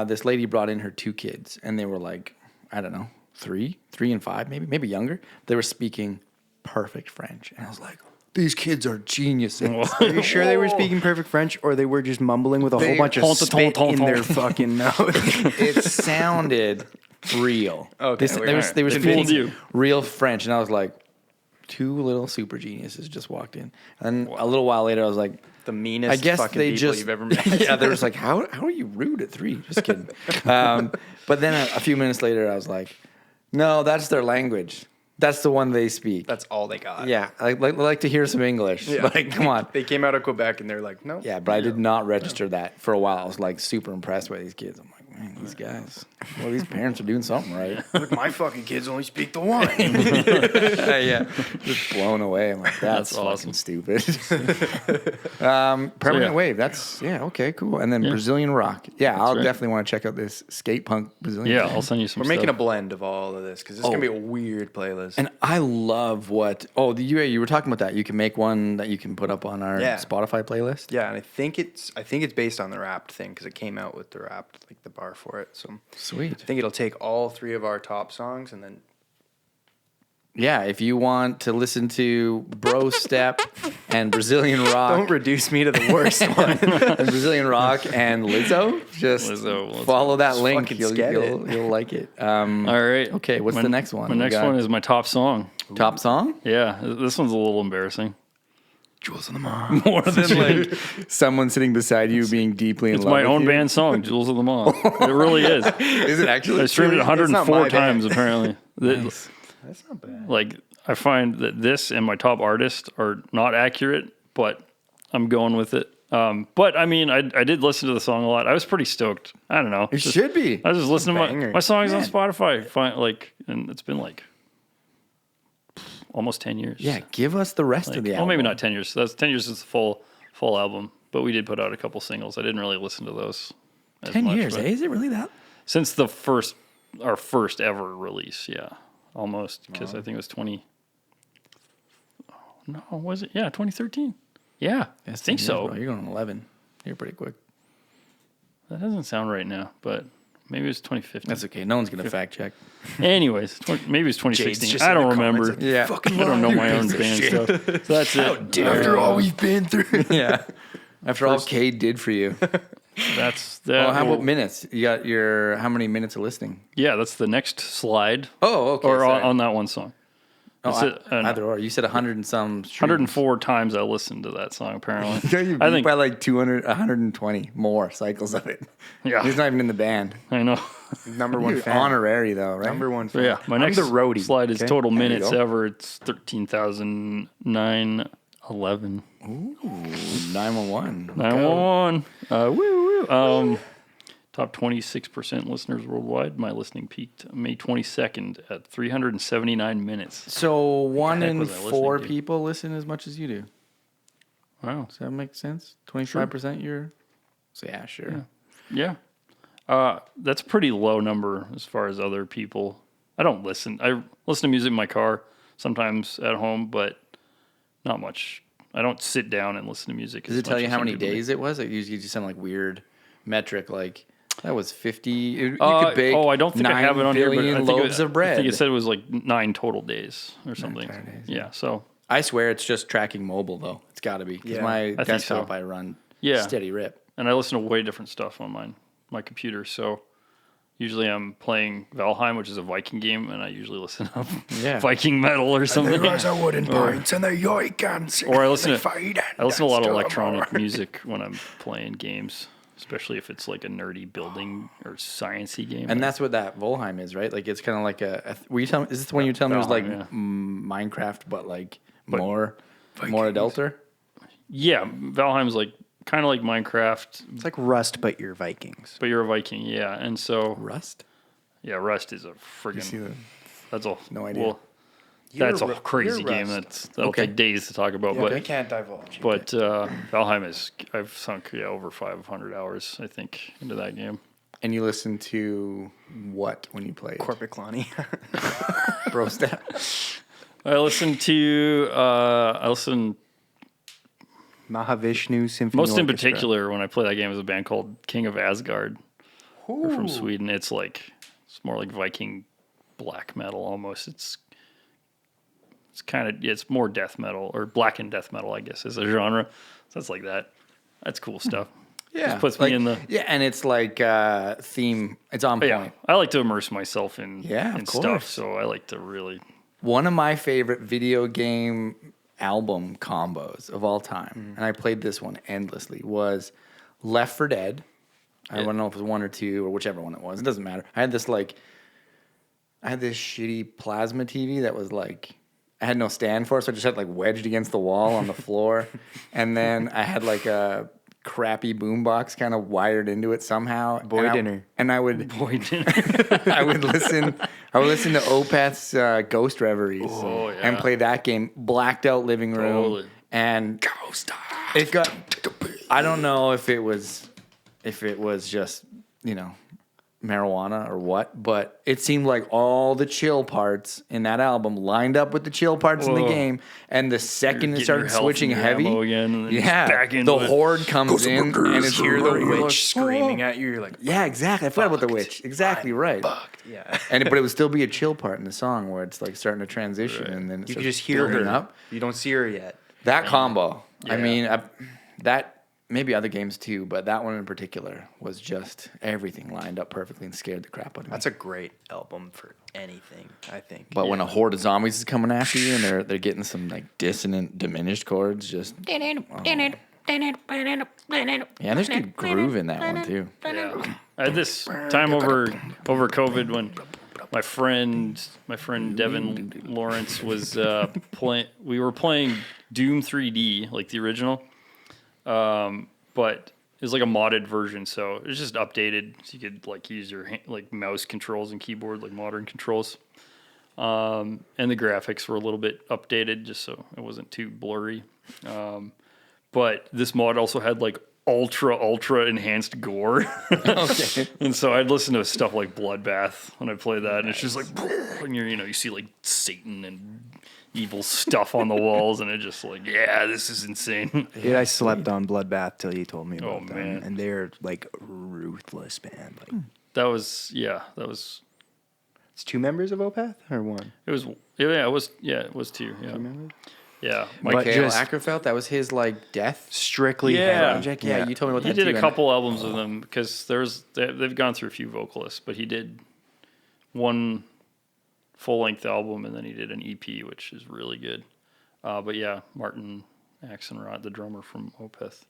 This lady brought in her 2 kids, and they were like, I don't know, 3 and 5, maybe younger. They were speaking perfect French, and I was like, these kids are geniuses. Are you sure they were speaking perfect French, or they were just mumbling with a whole bunch of spit in their fucking mouth? It sounded real. Okay, They were It fooled speaking you. real French, and I was like, 2 little super geniuses just walked in. And a little while later, I was like, The meanest I guess fucking they people just you've ever met. yeah, they were just like, how are you rude at 3? Just kidding. But then a few minutes later, I was like, no, that's their language. That's the one they speak. That's all they got. Yeah, I like to hear some English. Yeah. Like, come on. They came out of Quebec and they're like, no. Yeah, but I did not register that for a while. I was like super impressed by these kids. I'm like, man, these guys, well, these parents are doing something right. Look, my fucking kids only speak the one. Yeah, just blown away. I'm like, that's fucking awesome. stupid. Permanent Wave. That's okay, cool. And then Brazilian rock. Yeah, I'll right. definitely want to check out this skate punk Brazilian. yeah, band. I'll send you some We're stuff. making a blend of all of this because it's going to be a weird playlist. And I love what. Oh, you were talking about that. You can make one that you can put up on our Spotify playlist. yeah, and I think it's based on the Wrapped thing because it came out with the Wrapped, like the bar for it. So Sweet. I think it'll take all 3 of our top songs and then Yeah, if you want to listen to Bro Step and Brazilian rock. don't reduce me to the worst one. And Brazilian rock and Lizzo. Just Lizzo. follow that link. fucking You'll get it. you'll like it. All right. Okay, what's the next one? My We next got- one is my top song. Top song? Yeah, this one's a little embarrassing. Jewels on the Mom. More than like someone sitting beside you being deeply in It's love my with own you? band song, Jewels of the Mall. It really is. Is it actually? I streamed it not my 104 band. times, apparently. That's not bad. Like, I find that this and my top artist are not accurate, but I'm going with it. But, I mean, I did listen to the song a lot. I was pretty stoked. I don't know. It should be. I was just listening to banger. my songs on Man. Spotify. And it's been like almost 10 years. Yeah, give us the rest Like, of the well, album. maybe not 10 years. That's 10 years is the full album. But we did put out a couple singles. I didn't really listen to those. as 10 much, years, but eh? Is it really that? Since our first ever release, yeah, almost, because I think it was 20. Oh, no, was it? Yeah, 2013. Yeah, I That's think 10 years, so. bro. You're going on 11. You're pretty quick. That doesn't sound right now, but maybe it was 2015. That's okay. No one's going to fact check. Anyways, maybe it was Jade's 2016. just I in don't the remember. comments like, Yeah. Fucking I don't know my own piece of band shit. stuff. So that's it. After all we've been through. Yeah. After all Cade did for you. That's that. Well, how about minutes? You got how many minutes of listening? Yeah, that's the next slide. Oh, okay. Or sorry. on that one song. Oh, That's it. either or. You said 100 and some. 104 times I listened to that song, apparently. You I beat think, by like 200, 120 more cycles of it. yeah, He's not even in the band. I know. Number one You're fan. honorary though, right? Number one So fan. yeah, my I'm next the roadie. slide is okay? total you minutes go. ever. It's 13,911. 911. 911. Woo woo. Top 26% listeners worldwide. My listening peaked May 22nd at 379 minutes. So one heck in was I listening 4 to? people listen as much as you do. Wow. Does that make sense? 25% you're. So yeah, sure. Yeah. That's a pretty low number as far as other people. I don't listen. I listen to music in my car, sometimes at home, but not much. I don't sit down and listen to music. Does as it tell much you as how some many people do. days it was? It usually just sound like weird metric, like that was 50. You could bake. I don't think I have it on here, but I billion think loaves of bread. I think it said it was like 9 total days or something. total days, Yeah, so I swear it's just tracking mobile though. It's got to be because Yeah, my think desktop so. I run Yeah. steady rip. and I listen to way different stuff on my computer. So usually I'm playing Valheim, which is a Viking game, and I usually listen to Yeah. Viking metal or something. are wooden pints and they're yoikans. Or I listen to a lot of electronic music when I'm playing games, especially if it's like a nerdy building or sciencey game. And that's what that Volheim is, right? Like it's kind of like were you telling? Is this the one you were telling me was like Valheim, yeah. Minecraft, but like more adulter? Yeah, Valheim's like kind of like Minecraft, It's like Rust, but you're Vikings. but you're a Viking. Yeah, and so Rust? yeah, Rust is a You see friggin' the that's a No idea. Well, You're that's a Ru- crazy you're game. Rust. That'll Okay. take days to talk about. We can't divulge. But Valheim is I've sunk over 500 hours I think into that game. And you listen to what when you play it? Corporate Clonny. Bro stat. I listen to Mahavishnu Symphony most in Orchestra. particular when I play that game is a band called King of Asgard. They're from Sweden. It's more like Viking black metal almost. It's it's more death metal or blackened death metal, I guess, is a genre. So it's like that. That's cool stuff. Yeah. Just puts me in the and it's like theme. It's on But point. yeah. I like to immerse myself in Yeah, of in stuff, course. so I like to really One of my favorite video game album combos of all time, and I played this one endlessly, was Left 4 Dead. I don't know if it was 1 or 2 or whichever one it was. It doesn't matter. I had this shitty plasma TV that was like, I had no stand for it, so I just had like wedged against the wall on the floor. And then I had like a crappy boombox kind of wired into it somehow. Boy dinner. And I would boy dinner. I would listen to Opeth's Ghost Reveries Oh, yeah. and play that game. Blacked out living room. Totally. And it got, I don't know if it was just, marijuana or what, but it seemed like all the chill parts in that album lined up with the chill parts in the Whoa. game. And the second it Getting started your health switching and your heavy, ammo again, and then just yeah, back into the it. horde comes in and it's Hear the you're like, witch screaming at you. You're like, yeah, exactly. I forgot about the Fucked. witch. Exactly right. yeah. But it would still be a chill part in the song where it's like starting to transition, and then it You can starts just hear building her. up. You don't see her yet. That combo. I Yeah. mean, that maybe other games too, but that one in particular was just everything lined up perfectly and scared the crap out of me. That's a great album for anything, I think. But when a horde of zombies is coming after you and they're getting some like dissonant, diminished chords, just yeah, there's good groove in that one too. Yeah. I had this time over COVID when my friend Devin Lawrence was playing. We were playing Doom 3D, like the original, but it was like a modded version, so it was just updated, so you could like use your like mouse controls and keyboard, like modern controls. And the graphics were a little bit updated, just so it wasn't too blurry. But this mod also had like ultra enhanced gore. Okay. And so I'd listen to stuff like Bloodbath when I play that, and it's just like, and you see like Satan and evil stuff on the walls, and it just like, yeah, this is insane. Dude, I slept on Bloodbath till you told me about them. man. And they're like ruthless, man. Like, That was it's 2 members of Opeth or 1? it was 2. Yeah. Yeah. But Michael just- Ackerfeld, that was his like death Strictly Yeah. project. Yeah, you told me about He that did too. a couple albums of them because they've gone through a few vocalists, but he did one full length album and then he did an EP, which is really good. But yeah, Martin Axelrod, the drummer from Opeth,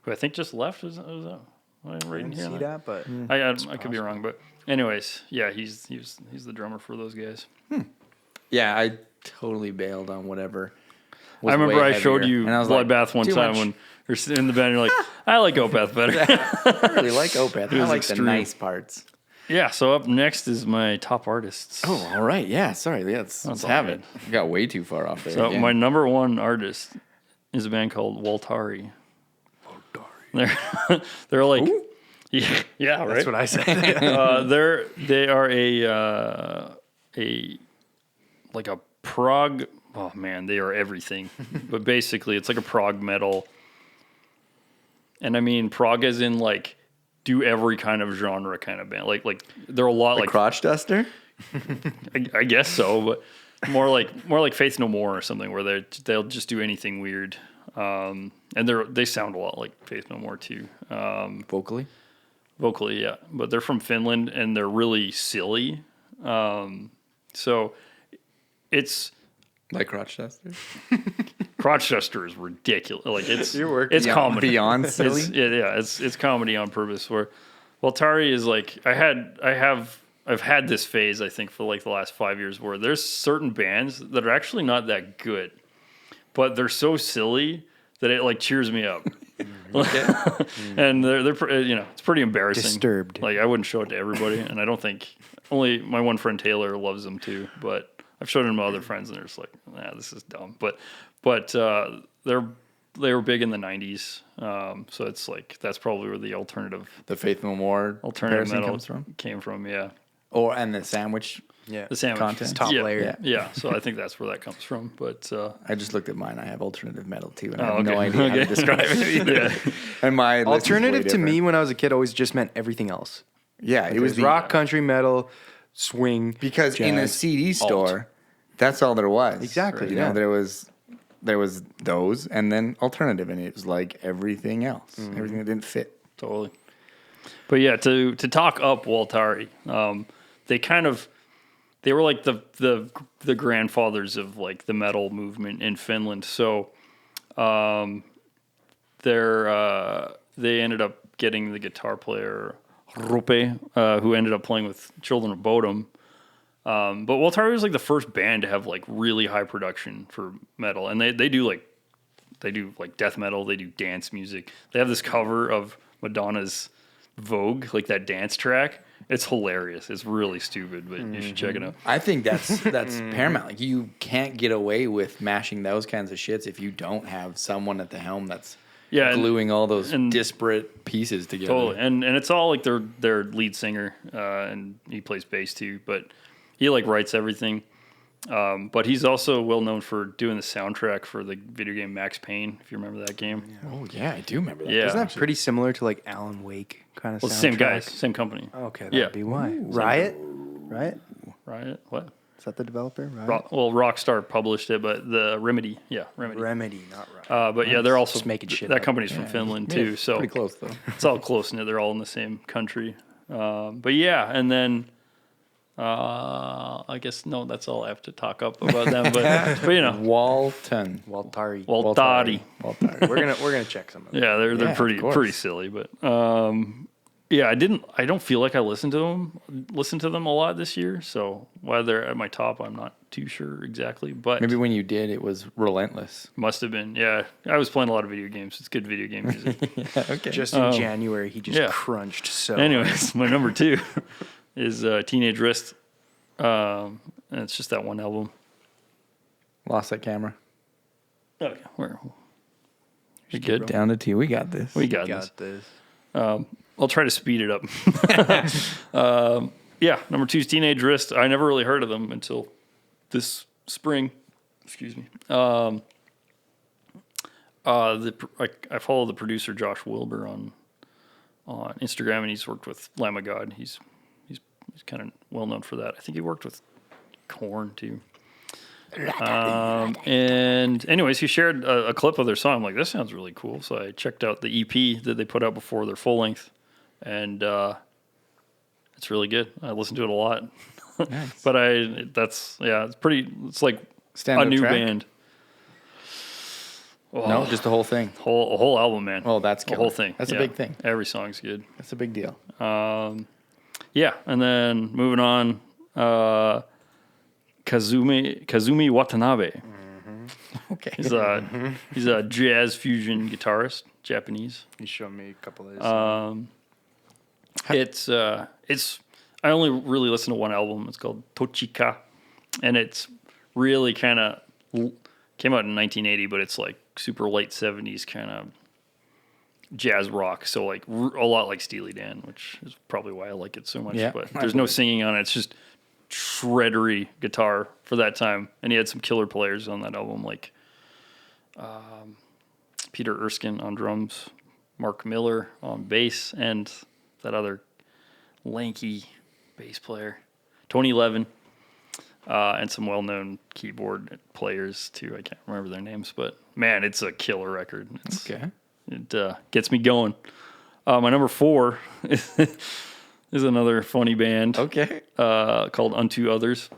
who I think just left. Was that? Am I right I in didn't here? see that, but I could be wrong, but anyways, yeah, he's the drummer for those guys. Yeah, I totally bailed on whatever. I remember I showed heavier. you And I was like, Bloodbath one too time much. when you're sitting in the band. You're like, I like Opeth better. I really like Opeth. I was like extreme. the nice parts. Yeah. So up next is my top artists. Oh, all right. Yeah, sorry. Let's all have good. it. We got way too far off there. So again. my number one artist is a band called Waltari. They're like, yeah, right. that's what I said. They are a like a prog. Oh man, they are everything. But basically, it's like a prog metal, and I mean prog as in like do every kind of genre kind of band. Like they're a lot the like crotch duster. I guess so, but more like Faith No More or something where they'll just do anything weird. And they sound a lot like Faith No More too. Vocally. Vocally, yeah. But they're from Finland and they're really silly. So it's Like crotch duster. Crotchester is ridiculous. Like it's Beyond- comedy. beyond silly? It's comedy on purpose. Where Waltari is like I've had this phase I think for like the last 5 years where there's certain bands that are actually not that good, but they're so silly that it like cheers me up. And they're you know, it's pretty embarrassing. Disturbed. Like I wouldn't show it to everybody, and I don't think only my one friend Taylor loves them too. But I've showed them to my other friends, and they're just like, nah, this is dumb. But they were big in the '90s, so it's like that's probably where the alternative Faith No More alternative metal comes from, came from. Yeah, and the sandwich. Yeah. the sandwich Content. Top yeah, layer. Yeah, so I think that's where that comes from. But I just looked at mine. I have alternative metal too, and I Oh, have no okay. idea how to Okay. describe it either. Yeah. And my list is way Alternative to me different. when I was a kid always just meant everything else. Yeah, It it was was the rock, country, metal, swing. because in a jazz, CD alt. store, that's all there was. Exactly, You yeah. know, there was those, and then alternative, and it was like everything else, everything that didn't fit. totally. But yeah, to talk up Waltari, they were like the grandfathers of like the metal movement in Finland. So, they ended up getting the guitar player Rupe, who ended up playing with Children of Bodom. But Waltari was like the first band to have like really high production for metal, and they do like death metal. They do dance music. They have this cover of Madonna's Vogue, like that dance track. It's hilarious. It's really stupid, but you should check it out. I think that's paramount. Like you can't get away with mashing those kinds of shits if you don't have someone at the helm that's Yeah, gluing all those and- disparate pieces together. Totally, and it's all like their lead singer, and he plays bass too. But he like writes everything. But he's also well known for doing the soundtrack for the video game Max Payne. If you remember that game, Oh yeah, I do remember that. Yeah. Isn't that pretty similar to like Alan Wake kind of well, soundtrack? same guys, same company. Okay, that'd Yeah. be why. Riot? Right? Riot, what? Is that the developer? Riot? Rockstar published it, but the Remedy, Remedy. Remedy, not Riot. But yeah, they're also Just making shit that up. company's from Finland Yeah, too, so pretty close though. it's all close knit. They're all in the same country. But yeah, and then I guess no, that's all I have to talk up about them. But you know, Walton. Waltari. Waltari. Waltari. we're gonna check some of them. Yeah, they're Yeah, of course. pretty silly, but yeah, I don't feel like I listened to them a lot this year. So why they're at my top, I'm not too sure exactly. But Maybe when you did, it was relentless. must have been. Yeah, I was playing a lot of video games. It's good video game music. Okay. Just in January, he just yeah. crunched so. Anyways, my number 2 is Teenage Wrist, and it's just that one album. Lost that camera. Okay, we're good. Down to two. We got this. We got got this. this. I'll try to speed it up. Yeah, number 2 is Teenage Wrist. I never really heard of them until this spring. Excuse me. I follow the producer Josh Wilbur on Instagram, and he's worked with Lamb of God. He's kind of well known for that. I think he worked with Korn too. And anyways, he shared a clip of their song. I'm like, this sounds really cool. So I checked out the EP that they put out before their full length, and it's really good. I listened to it a lot. Nice. But it's like Stand-up a new track? band. Oh, No, just the whole thing. a whole album, man. Oh, that's the killer. whole thing. That's a Yeah. big thing. Every song's good. That's a big deal. Yeah, and then moving on, Kazumi Watanabe. Okay. He's a jazz fusion guitarist, Japanese. You showed me a couple of his. It's I only really listened to one album. It's called Tochika, and it's really kind of came out in 1980, but it's like super late 70s kind of jazz rock. So like a lot like Steely Dan, which is probably why I like it so much. Yeah, But I there's no singing on it. It's just shreddery guitar for that time, and he had some killer players on that album, like Peter Erskine on drums, Mark Miller on bass, and that other lanky bass player, Tony Levin, and some well-known keyboard players too. I can't remember their names, but man, it's a killer record. Okay. It gets me going. My number 4 is another funny band Okay. called Unto Others.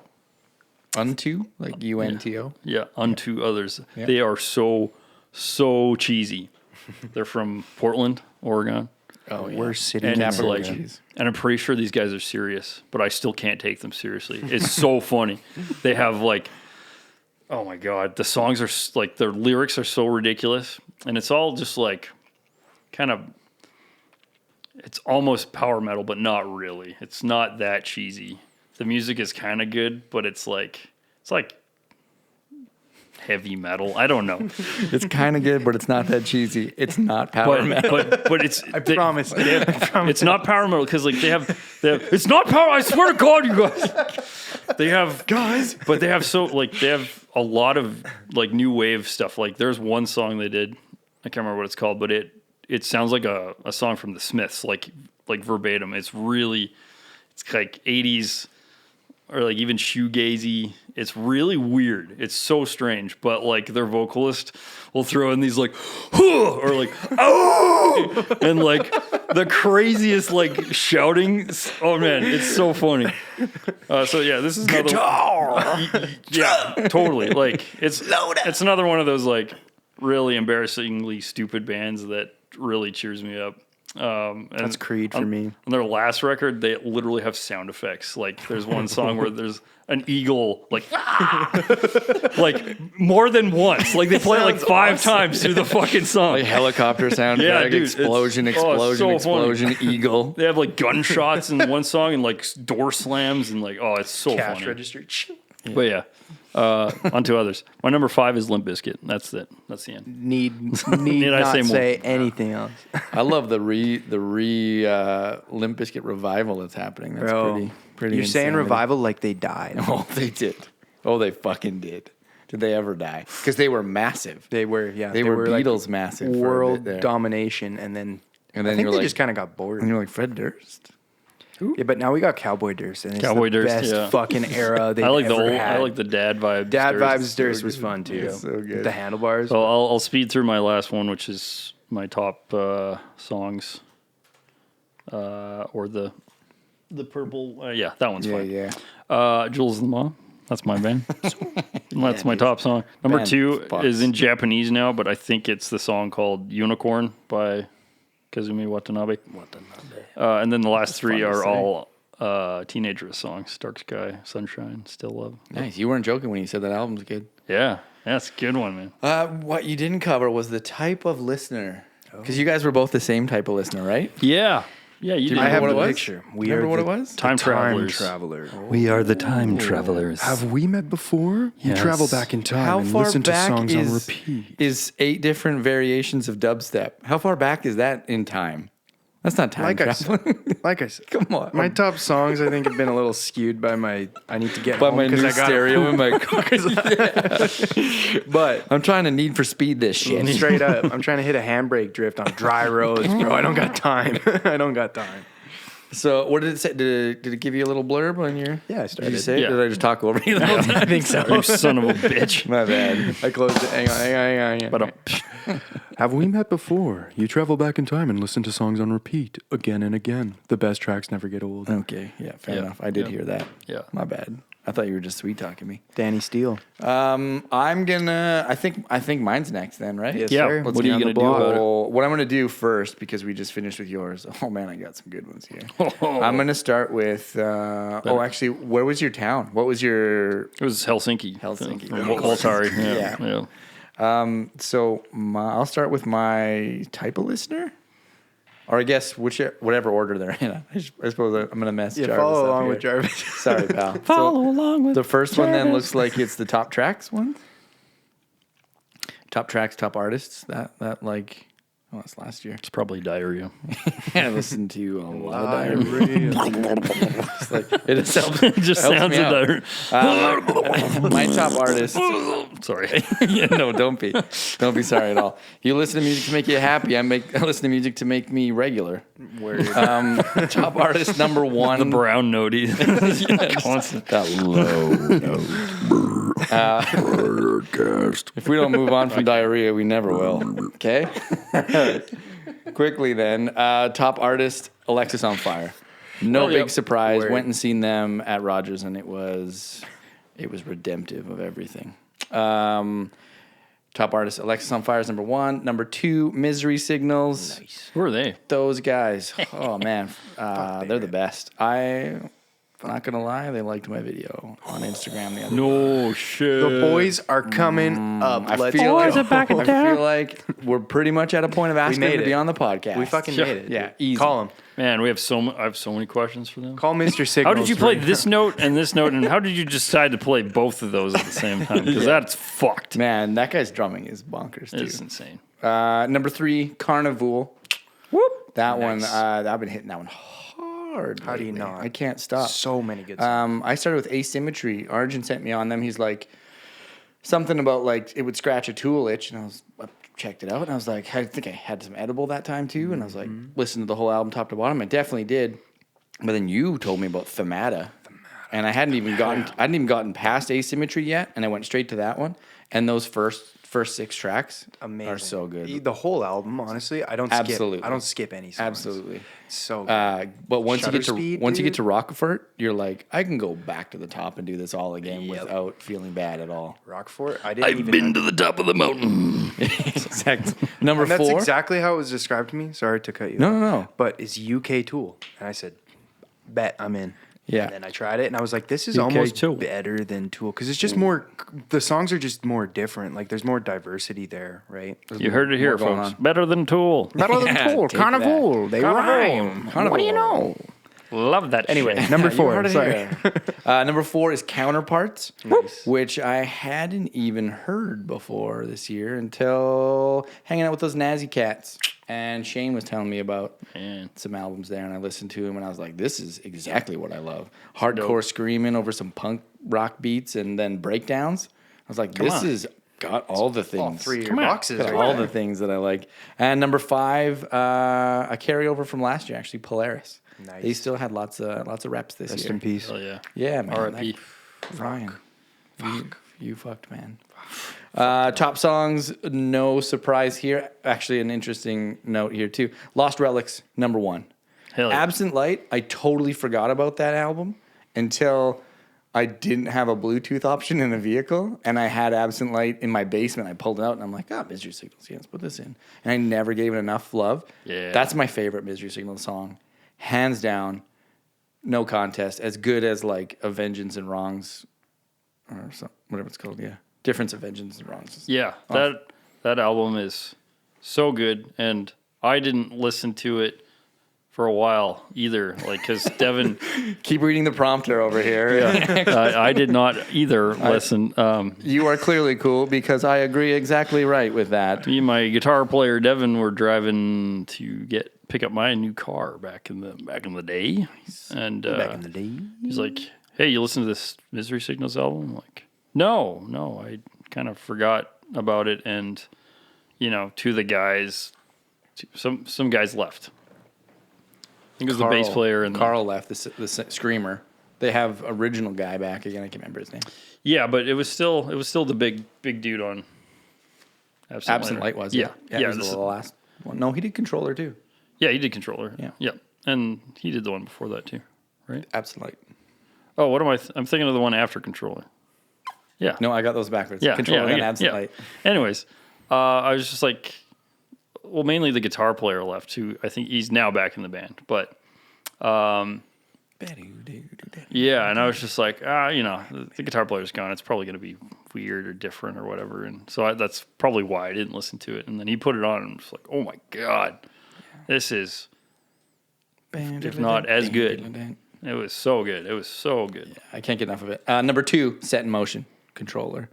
Unto, like UNTO. Yeah, Unto Others. Yeah. They are so cheesy. They're from Portland, Oregon. Oh, yeah. Worst city And in it's America. like, and I'm pretty sure these guys are serious, but I still can't take them seriously. It's so funny. They have like oh my God, the songs are like, their lyrics are so ridiculous. And it's all just like kind of, it's almost power metal, but not really. It's not that cheesy. The music is kind of good, but it's like heavy metal. I don't know. It's kind of good, but it's not that cheesy. It's not power metal. But it's, I promise. it's not power metal because like they have, it's not power. I swear to God, you guys. They have but they have they have a lot of like new wave stuff. Like there's one song they did, I can't remember what it's called, but it sounds like a song from the Smiths, like verbatim. It's like 80s or like even shoegazy. It's really weird. It's so strange, but like their vocalist will throw in these like, or like, oh, and like the craziest like shouting. Oh man, it's so funny. So yeah, this is another guitar. Yeah, totally. Like it's another one of those like really embarrassingly stupid bands that really cheers me up. And That's Creed for me. On their last record, they literally have sound effects. Like there's one song where there's an eagle, like like more than once. Like they play it like 5 times through the fucking song. Like helicopter sound, Yeah, like dude, explosion, it's so explosion, eagle. They have like gunshots in one song and like door slams and like it's so Cash funny. register. But yeah, on to others. My number 5 is Limp Bizkit. That's it. That's the end. Need I not say more? say anything else. I love the Limp Bizkit revival that's happening. That's Bro, pretty. You're saying insanity. revival like they died. Oh, they did. Oh, they fucking did. Did they ever die? Because they were massive. They were, yeah. They were like Beatles massive for a world bit there. domination, and then I think you're they like, just kind of got bored. and you're like Fred Durst. Yeah, but now we got Cowboy Durst, and it's Cowboy the Durst, best yeah. fucking era they've I like the ever old. had. I like the dad vibes. Dad Durst. vibes Durst was fun too. Yeah, so good. The handlebars. So I'll speed through my last one, which is my top songs, or the purple. Yeah, that one's fine. Yeah. Jules and the Mom. That's my band. That's my top song. Number Band 2 fucks. is in Japanese now, but I think it's the song called Unicorn by Kazumi Watanabe. And then the last 3 fun to are say. all teenager songs. Dark Sky, Sunshine, Still Love. Nice. You weren't joking when you said that album's good. Yeah, that's a good one, man. What you didn't cover was the type of listener. Because you guys were both the same type of listener, right? Yeah. Yeah, you did. I have what the it was? picture. We Remember are what the it was? Time Travelers. traveler. We are the time travelers. Have we met before? You Yes. travel back in time How and far listen to back songs on is, repeat. is 8 different variations of dubstep? How far back is that in time? That's not time Like I traveling. said, Come on. my top songs I think have been a little skewed by my. I need to get By home my 'cause new I got stereo in my car. But I'm trying to Need for Speed this shit. straight up, I'm trying to hit a handbrake drift on dry roads, bro. I don't got time. I don't got time. So what did it say? Did it give you a little blurb on your? Yeah, I Did you started. say it? Yeah. Did I just talk over you? I think so. You son of a bitch. My bad. I closed it. Hang on. But Have we met before? You travel back in time and listen to songs on repeat again and again. The best tracks never get old. Okay. Yeah. Fair Yeah. enough. I did Yeah. hear that. Yeah. My bad. I thought you were just sweet talking me. Danny Steele. I'm gonna. I think mine's next then, right? Yes, Yeah. sir. What Let's are you get on gonna the do block. about it? Well, what I'm gonna do first, because we just finished with yours. Oh man, I got some good ones here. I'm gonna start with. Actually, where was your town? What was your? it was Helsinki. Helsinki. From Waltari. Yeah. Yeah. So I'll start with my type of listener, or I guess whatever order they're in. I suppose I'm gonna mess. Yeah, Jarvis follow up along here. with Jarvis. Sorry, pal. Follow along with The first one then looks like it's the top tracks one. Top tracks, top artists. That like, oh, that's last year. It's probably diarrhea. I listened to a lot of diarrhea. It's like, it helps, It just helps sounds me of out. diarrhea. My top artist. Sorry. Yeah, no, don't be sorry at all. You listen to music to make you happy. I listen to music to make me regular. Word. Top artist number one. The brown nodie. Constant. That low note. If we don't move on from diarrhea, we never will. Okay? Quickly then, top artist, Alexis on Fire. No big surprise. Word. Went and seen them at Rogers, and it was redemptive of everything. Top artist, Alexis on Fire is number 1. Number 2, Misery Signals. Who are they? Those guys. Oh, man. They're the best. Not gonna lie, they liked my video on Instagram the other day. No shit. The boys are coming up. I Let's feel go. like, I feel like we're pretty much at a point of asking made them to be it. on the podcast. We fucking made it. Yeah, dude. easy. Call him. Man, I have so many questions for them. Call Mr. How Signals. did you play right this note and this note, and how did you decide to play both of those at the same time? Because that's fucked. Man, that guy's drumming is bonkers too. It's insane. Number 3, Carnival. Whoop. That Nice. one, I've been hitting that one hard. How do you lately. not? I can't stop. So many good songs. I started with Asymmetry. Arjun sent me on them. He's like, something about like it would scratch a tool itch, and I checked it out, and I was like, I think I had some edible that time too, and I was like, listen to the whole album top to bottom. I definitely did. But then you told me about Themata. And I hadn't even gotten past Asymmetry yet, and I went straight to that one. And those first 6 tracks Amazing. are so good. The whole album, honestly, I don't skip any songs. Absolutely. It's so good. But once Shutter you Speed, get dude. to Rockfort, you're like, I can go back to the top and do this all again Yep. without feeling bad at all. Rockfort, I didn't even to the top of the mountain. Exactly. Number And that's 4. exactly how it was described to me. Sorry to cut you. No. But it's UK Tool. And I said, bet I'm in. Yeah. And then I tried it, and I was like, this is UK almost Tool. better than Tool. Because it's just more, the songs are just more different. Like, there's more diversity there, right? You heard it here, More going folks. on. Better than Tool. Better than Yeah, Tool. take Carnival. that. They Carnival. rhyme. Carnival. What do you know? Love that Anyway, shit. number You 4. heard it Sorry. here. Number 4 is Counterparts, Nice. which I hadn't even heard before this year until hanging out with those Nazi cats. And Shane was telling me about Man. some albums there, and I listened to them, and I was like, this is exactly what I love. Hardcore screaming over some punk rock beats and then breakdowns. I was like, this on. is got all the things. All 3 of your Come on. boxes. Got right all there. the things that I like. And number 5, a carryover from last year, actually, Polaris. Nice. They still had lots of reps this Rest year. in peace. Oh, yeah. Yeah, man. R.I.P. Ryan. You fucked, man. Top songs, no surprise here. Actually, an interesting note here, too. Lost Relics, number 1. Hell yeah. Absent Light, I totally forgot about that album until I didn't have a Bluetooth option in the vehicle, and I had Absent Light in my basement. I pulled it out, and I'm like, Misery Signals, yeah, let's put this in. And I never gave it enough love. Yeah. That's my favorite Misery Signals song. Hands down, no contest. As good as, like, A Vengeance and Wrongs, or whatever it's called, yeah. Difference of Vengeance and Wrongs. Yeah, that album is so good, and I didn't listen to it for a while either, like because Devin, Keep reading the prompter over here. I did not either listen. You are clearly cool because I agree exactly right with that. Me and my guitar player Devin were driving to pick up my new car back in the day, and Back in the day. he's like, "Hey, you listen to this Misery Signals album?" I'm like, no, I kind of forgot about it, and to the guys, some guys left. I think it was the bass player and Carl left, the screamer. They have original guy back again. I can't remember his name. yeah, but it was still the big dude on Absent Light was. yeah, It was the last one. No, he did Controller too. yeah, he did Controller, Yeah. and he did the one before that too, right? Absent Light. Oh, what am I? I'm thinking of the one after Controller. Yeah, No, I got those backwards. yeah, Controller yeah, and yeah, Absent yeah. Light. Anyways, I was just like, well, mainly the guitar player left, who I think he's now back in the band, but. Yeah, and I was just like, the guitar player's gone. It's probably going to be weird or different or whatever. And so that's probably why I didn't listen to it. And then he put it on, and I was like, oh my God, this is, if not as good. It was so good. It was so good. I can't get enough of it. Number 2, Set in Motion, Controller.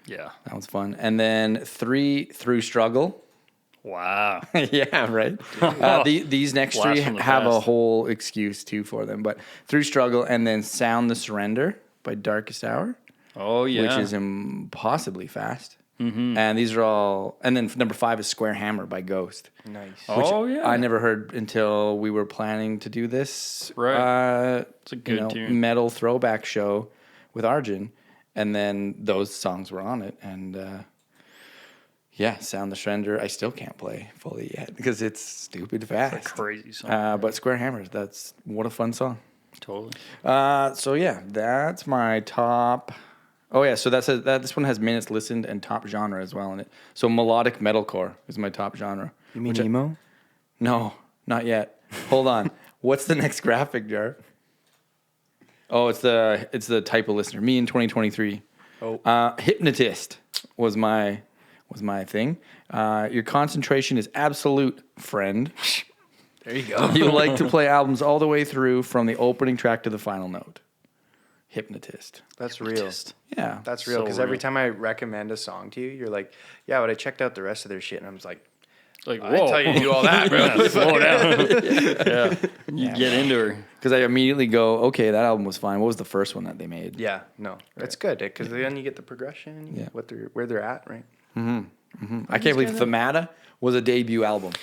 Yeah. That was fun. And then 3, Through Struggle. Wow. Yeah, right. These next Blast 3 from the have a past. whole excuse too for them, but Through Struggle and then Sound the Surrender by Darkest Hour, Oh, yeah. which is impossibly fast. Mm-hmm. And these are all. And then number 5 is Square Hammer by Ghost. Nice. Oh, yeah. I never heard until we were planning to do this. Right. It's a good tune. Metal throwback show with Arjun, and then those songs were on it, and. Yeah, Sound the Surrender. I still can't play fully yet because it's stupid fast. It's a crazy song. But Square Hammer, what a fun song. Totally. So yeah, that's my top. Oh yeah, so this one has minutes listened and top genre as well in it. So melodic metalcore is my top genre. You mean emo? No, not yet. Hold on. What's the next graphic, Jar? Oh, it's the type of listener. Me in 2023. Oh. Hypnotist was my thing. Your concentration is absolute, friend. There you go. You like to play albums all the way through from the opening track to the final note. Hypnotist. That's real. Yeah. That's real. So Because every real. time I recommend a song to you, you're like, yeah, but I checked out the rest of their shit. And I was like, Like, I didn't whoa. tell you to do all that, bro. Yeah, slow down. You get into her. Because I immediately go, okay, that album was fine. What was the first one that they made? Yeah, no. That's good. Because then you get the progression, Yeah. where they're at, right? I can't believe Themata was a debut album.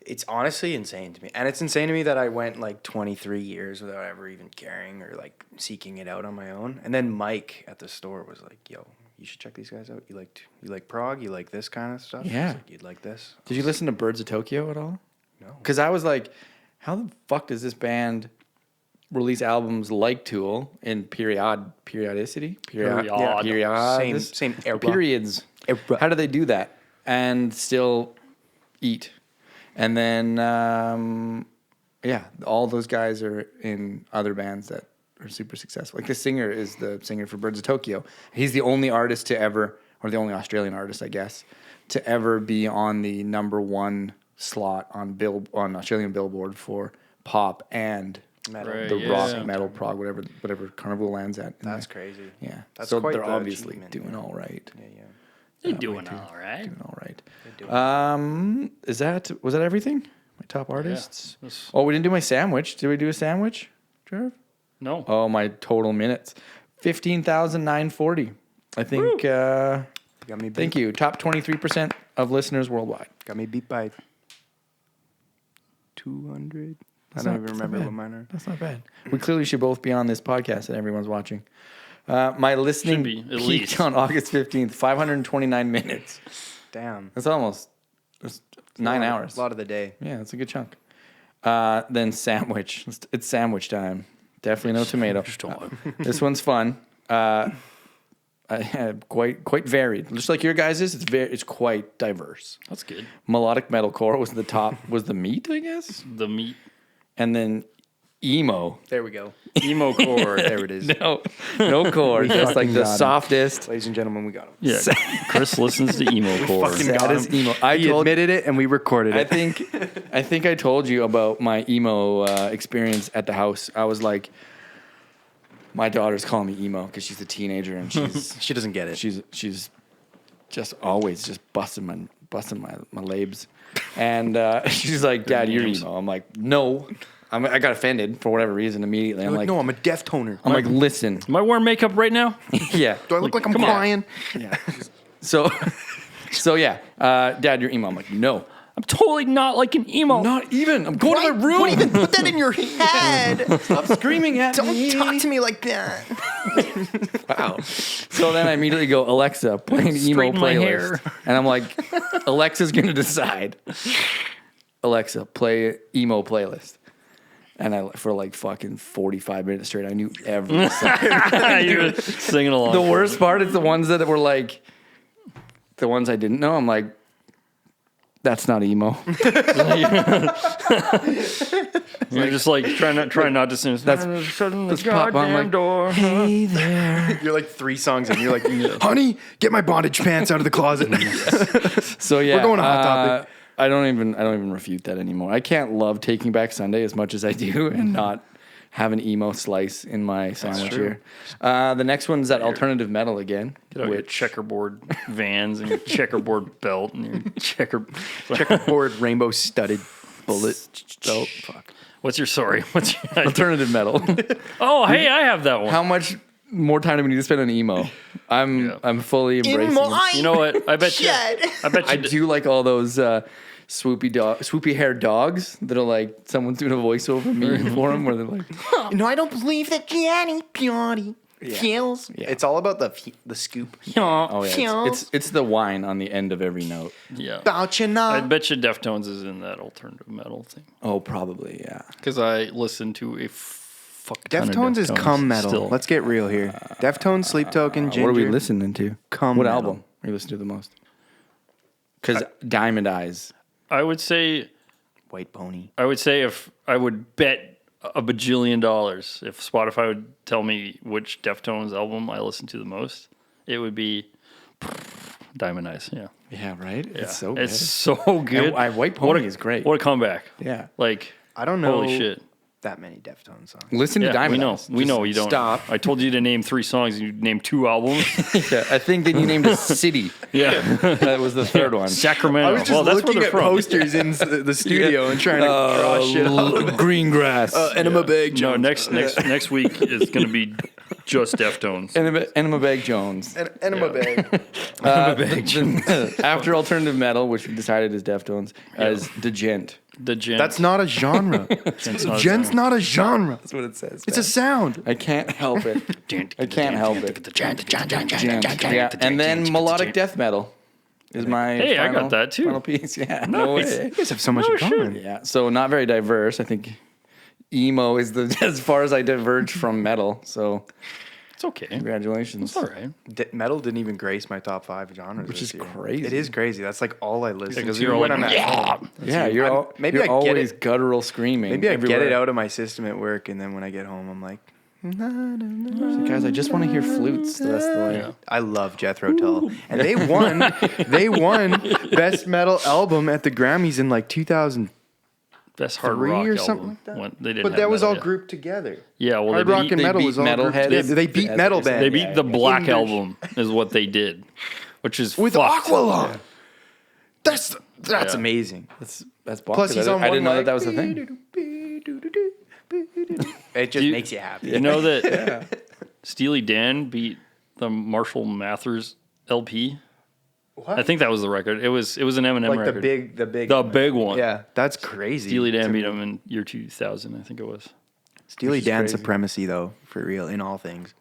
It's honestly insane to me. And it's insane to me that I went like 23 years without ever even caring or like seeking it out on my own. And then Mike at the store was like, yo, you should check these guys out. You like prog? You like this kind of stuff? Yeah. He's like, you'd like this? Did you listen to Birds of Tokyo at all? No. Because I was like, how the fuck does this band release albums like Tool in periodicity? Period. Same era. Periods. Era. How do they do that and still eat? And then, all those guys are in other bands that are super successful. Like the singer is the singer for Birds of Tokyo. He's the only artist to ever, or the only Australian artist, I guess, to ever be on the #1 slot on Australian Billboard for pop and Metal. Right, the yeah. rock, metal, prog, whatever Carnival lands at. in That's there. crazy. Yeah. That's so quite they're the obviously achievement, doing yeah. all right. Yeah. You're doing all right. Doing all right. doing Was that everything? My top artists? Yeah. That's- Oh, we didn't do my sandwich. Did we do a sandwich, Trev? No. Oh, my total minutes. 15,940. I think, Got me beat. thank you. Top 23% of listeners worldwide. Got me beat by 200. That's I don't not- even that's remember not what bad. mine are. That's not bad. We clearly should both be on this podcast that everyone's watching. My listening Should be, at peaked least. on August 15th, 529 minutes. Damn. That's almost 9 hours. A lot of the day. Yeah, that's a good chunk. Then sandwich. It's sandwich time. Definitely no tomato. This one's fun. I had quite varied. Just like your guys' it's quite diverse. That's good. Melodic metalcore was the top, was the meat, I guess. The meat. And then emo. There we go. Emo core. There it is. No core. Just like fucking the got 'em. softest, Ladies and gentlemen, we got him. Yeah. Chris listens to emo core. fucking got saddest him. emo. He admitted it and we recorded I it. think I told you about my emo experience at the house. I was like, my daughter's calling me emo because she's a teenager and She doesn't get it. she's just always just busting my labes, and she's like, "Dad, you're names. emo." I'm like, "No." I got offended for whatever reason immediately. I'm like, no, I'm a Deftoner. I'm like, listen, Am I wearing makeup right now? yeah. Do I look like I'm come on. crying? So yeah, Dad, you're emo. I'm like, no, I'm totally not like an emo. not even. I'm going to my room. Don't even put that in your head. Stop screaming at me. Don't talk to me like that. Wow. So then I immediately go, Alexa, play an emo Straighten my playlist. hair. And I'm like, Alexa's going to decide. Alexa, play emo playlist. And for like fucking 45 minutes straight, I knew every song. You're singing along. The worst part is the ones that were like, the ones I didn't know. I'm like, that's not emo. You're just like trying not to sing. That's shutting the pop on, goddamn like, door. Hey there. You're like 3 songs in. You're like, honey, get my bondage pants out of the closet. So yeah, We're going to Hot Topic. I don't even refute that anymore. I can't love Taking Back Sunday as much as I do, and not have an emo slice in my sandwich true. here. The next one's that alternative metal again, Get out your which checkerboard Vans and your checkerboard belt and your Checkerboard rainbow studded bullet belt. Fuck. What's your alternative metal. Oh, hey, I have that one. How much more time do we need to spend on emo? I'm fully embracing it. You know what? I bet you. I do like all those swoopy haired dogs that are like someone's doing a voiceover meme for them, where they're like, No, I don't believe that Gianni Piatti feels. It's all about the scoop. oh yeah, it's the whine on the end of every note. Yeah. About you I now. bet you Deftones is in that alternative metal thing. Oh, probably, yeah. Because I listen to a fuck ton of Deftones is cum metal. still. Let's get real here. Deftones, Sleep Token, Ginger. What are we listening to? Cum What metal. album are you listening to the most? Because Diamond Eyes. I would say White Pony. if I would bet a bajillion dollars, if Spotify would tell me which Deftones album I listen to the most, it would be Diamond Eyes. Yeah. Yeah, right? Yeah. It's so good. It's so good. And White Pony is great. What a comeback. Yeah. Like, I don't know holy shit. that many Deftones songs. Listen to Yeah, Diamond we know. Eyes. We Just know you don't. Stop. I told you to name 3 songs and you named 2 albums. Yeah, I think then you named a city. Yeah. That was the third one. Sacramento. I was just well, that's looking where at they're from. posters in the studio and trying to draw shit out. Green grass. Enema Bag No, Jones. next week is going to be just Deftones. Enema Bag Jones. Enema Bag. After alternative metal, which we decided is Deftones, as Degent. The Gent. That's not a genre. Gent's not a genre. That's what it says. It's a sound. I can't help it. I can't help it. Yeah, and then melodic death metal is my. Hey, I got that too. Final piece. Yeah, no way. You guys have so much in common. Yeah, so not very diverse. I think emo is the as far as I diverge from metal. So It's okay. congratulations. It's all right. Metal didn't even grace my top 5 genres, Which this is year. crazy. It is crazy. That's like all I listen Because to you're when like, I'm at home. Yeah, you're maybe you're I get always it. guttural screaming. Maybe I everywhere. get it out of my system at work, and then when I get home, I'm like, So guys, I just want to hear flutes the rest of the way. Yeah. I love Jethro Tull, and they won best metal album at the Grammys in like 2003 Best hard rock or album. something like that. They didn't But have that was metal all yet. grouped together. Yeah, well, Hard they rock beat, and they metal beat was all grouped Metalhead. together. They beat That's metal what you're band. they beat the Black English. album is what they did, which is with fucked. Aqualung. That's Yeah. amazing. That's bonkers. Plus, he's on I one didn't know leg. that was a thing. It just You- makes you happy. You know that Steely Dan beat the Marshall Mathers LP. What? I think that was the record. It was an Eminem like record. the big one. Yeah, that's crazy. Steely Dan beat him in year 2000, I think it was. Steely is Dan crazy. supremacy, though, for real, in all things.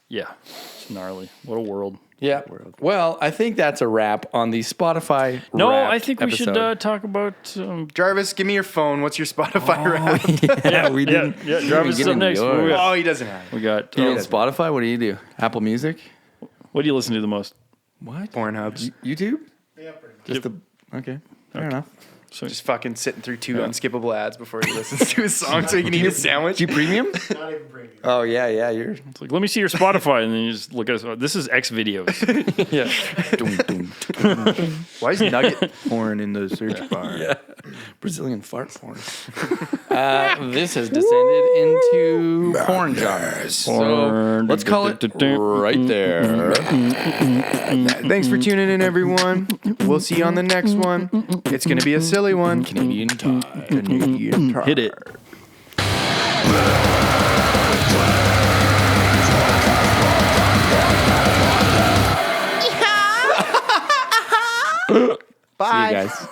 Yeah, it's gnarly. What a world. Yeah. Well, I think that's a wrap on the Spotify. No, Wrapped I think we should episode. talk about. Jarvis, give me your phone. What's your Spotify rap? Yeah, we Yeah, didn't. yeah. Travis is get up into next. What yours. we got? Oh, he doesn't have it. We got. You on Spotify? What do? Apple Music? What do you listen to the most? What? Pornhubs. YouTube? Just the. Okay. Fair enough. So Just fucking sitting through 2 unskippable ads before he listens to his song so he can eat a sandwich. Do you premium? Not even premium. Oh yeah, yeah. You're. it's like, let me see your Spotify, and then you just look at us. This is X videos. Yeah. Dum, dum. Why is nugget porn in the search bar? Yeah. Brazilian fart porn. This has descended into porn genres. So let's call it right there. Thanks for tuning in, everyone. We'll see you on the next one. It's going to be a silly one. Canadian time. Hit it. See you guys.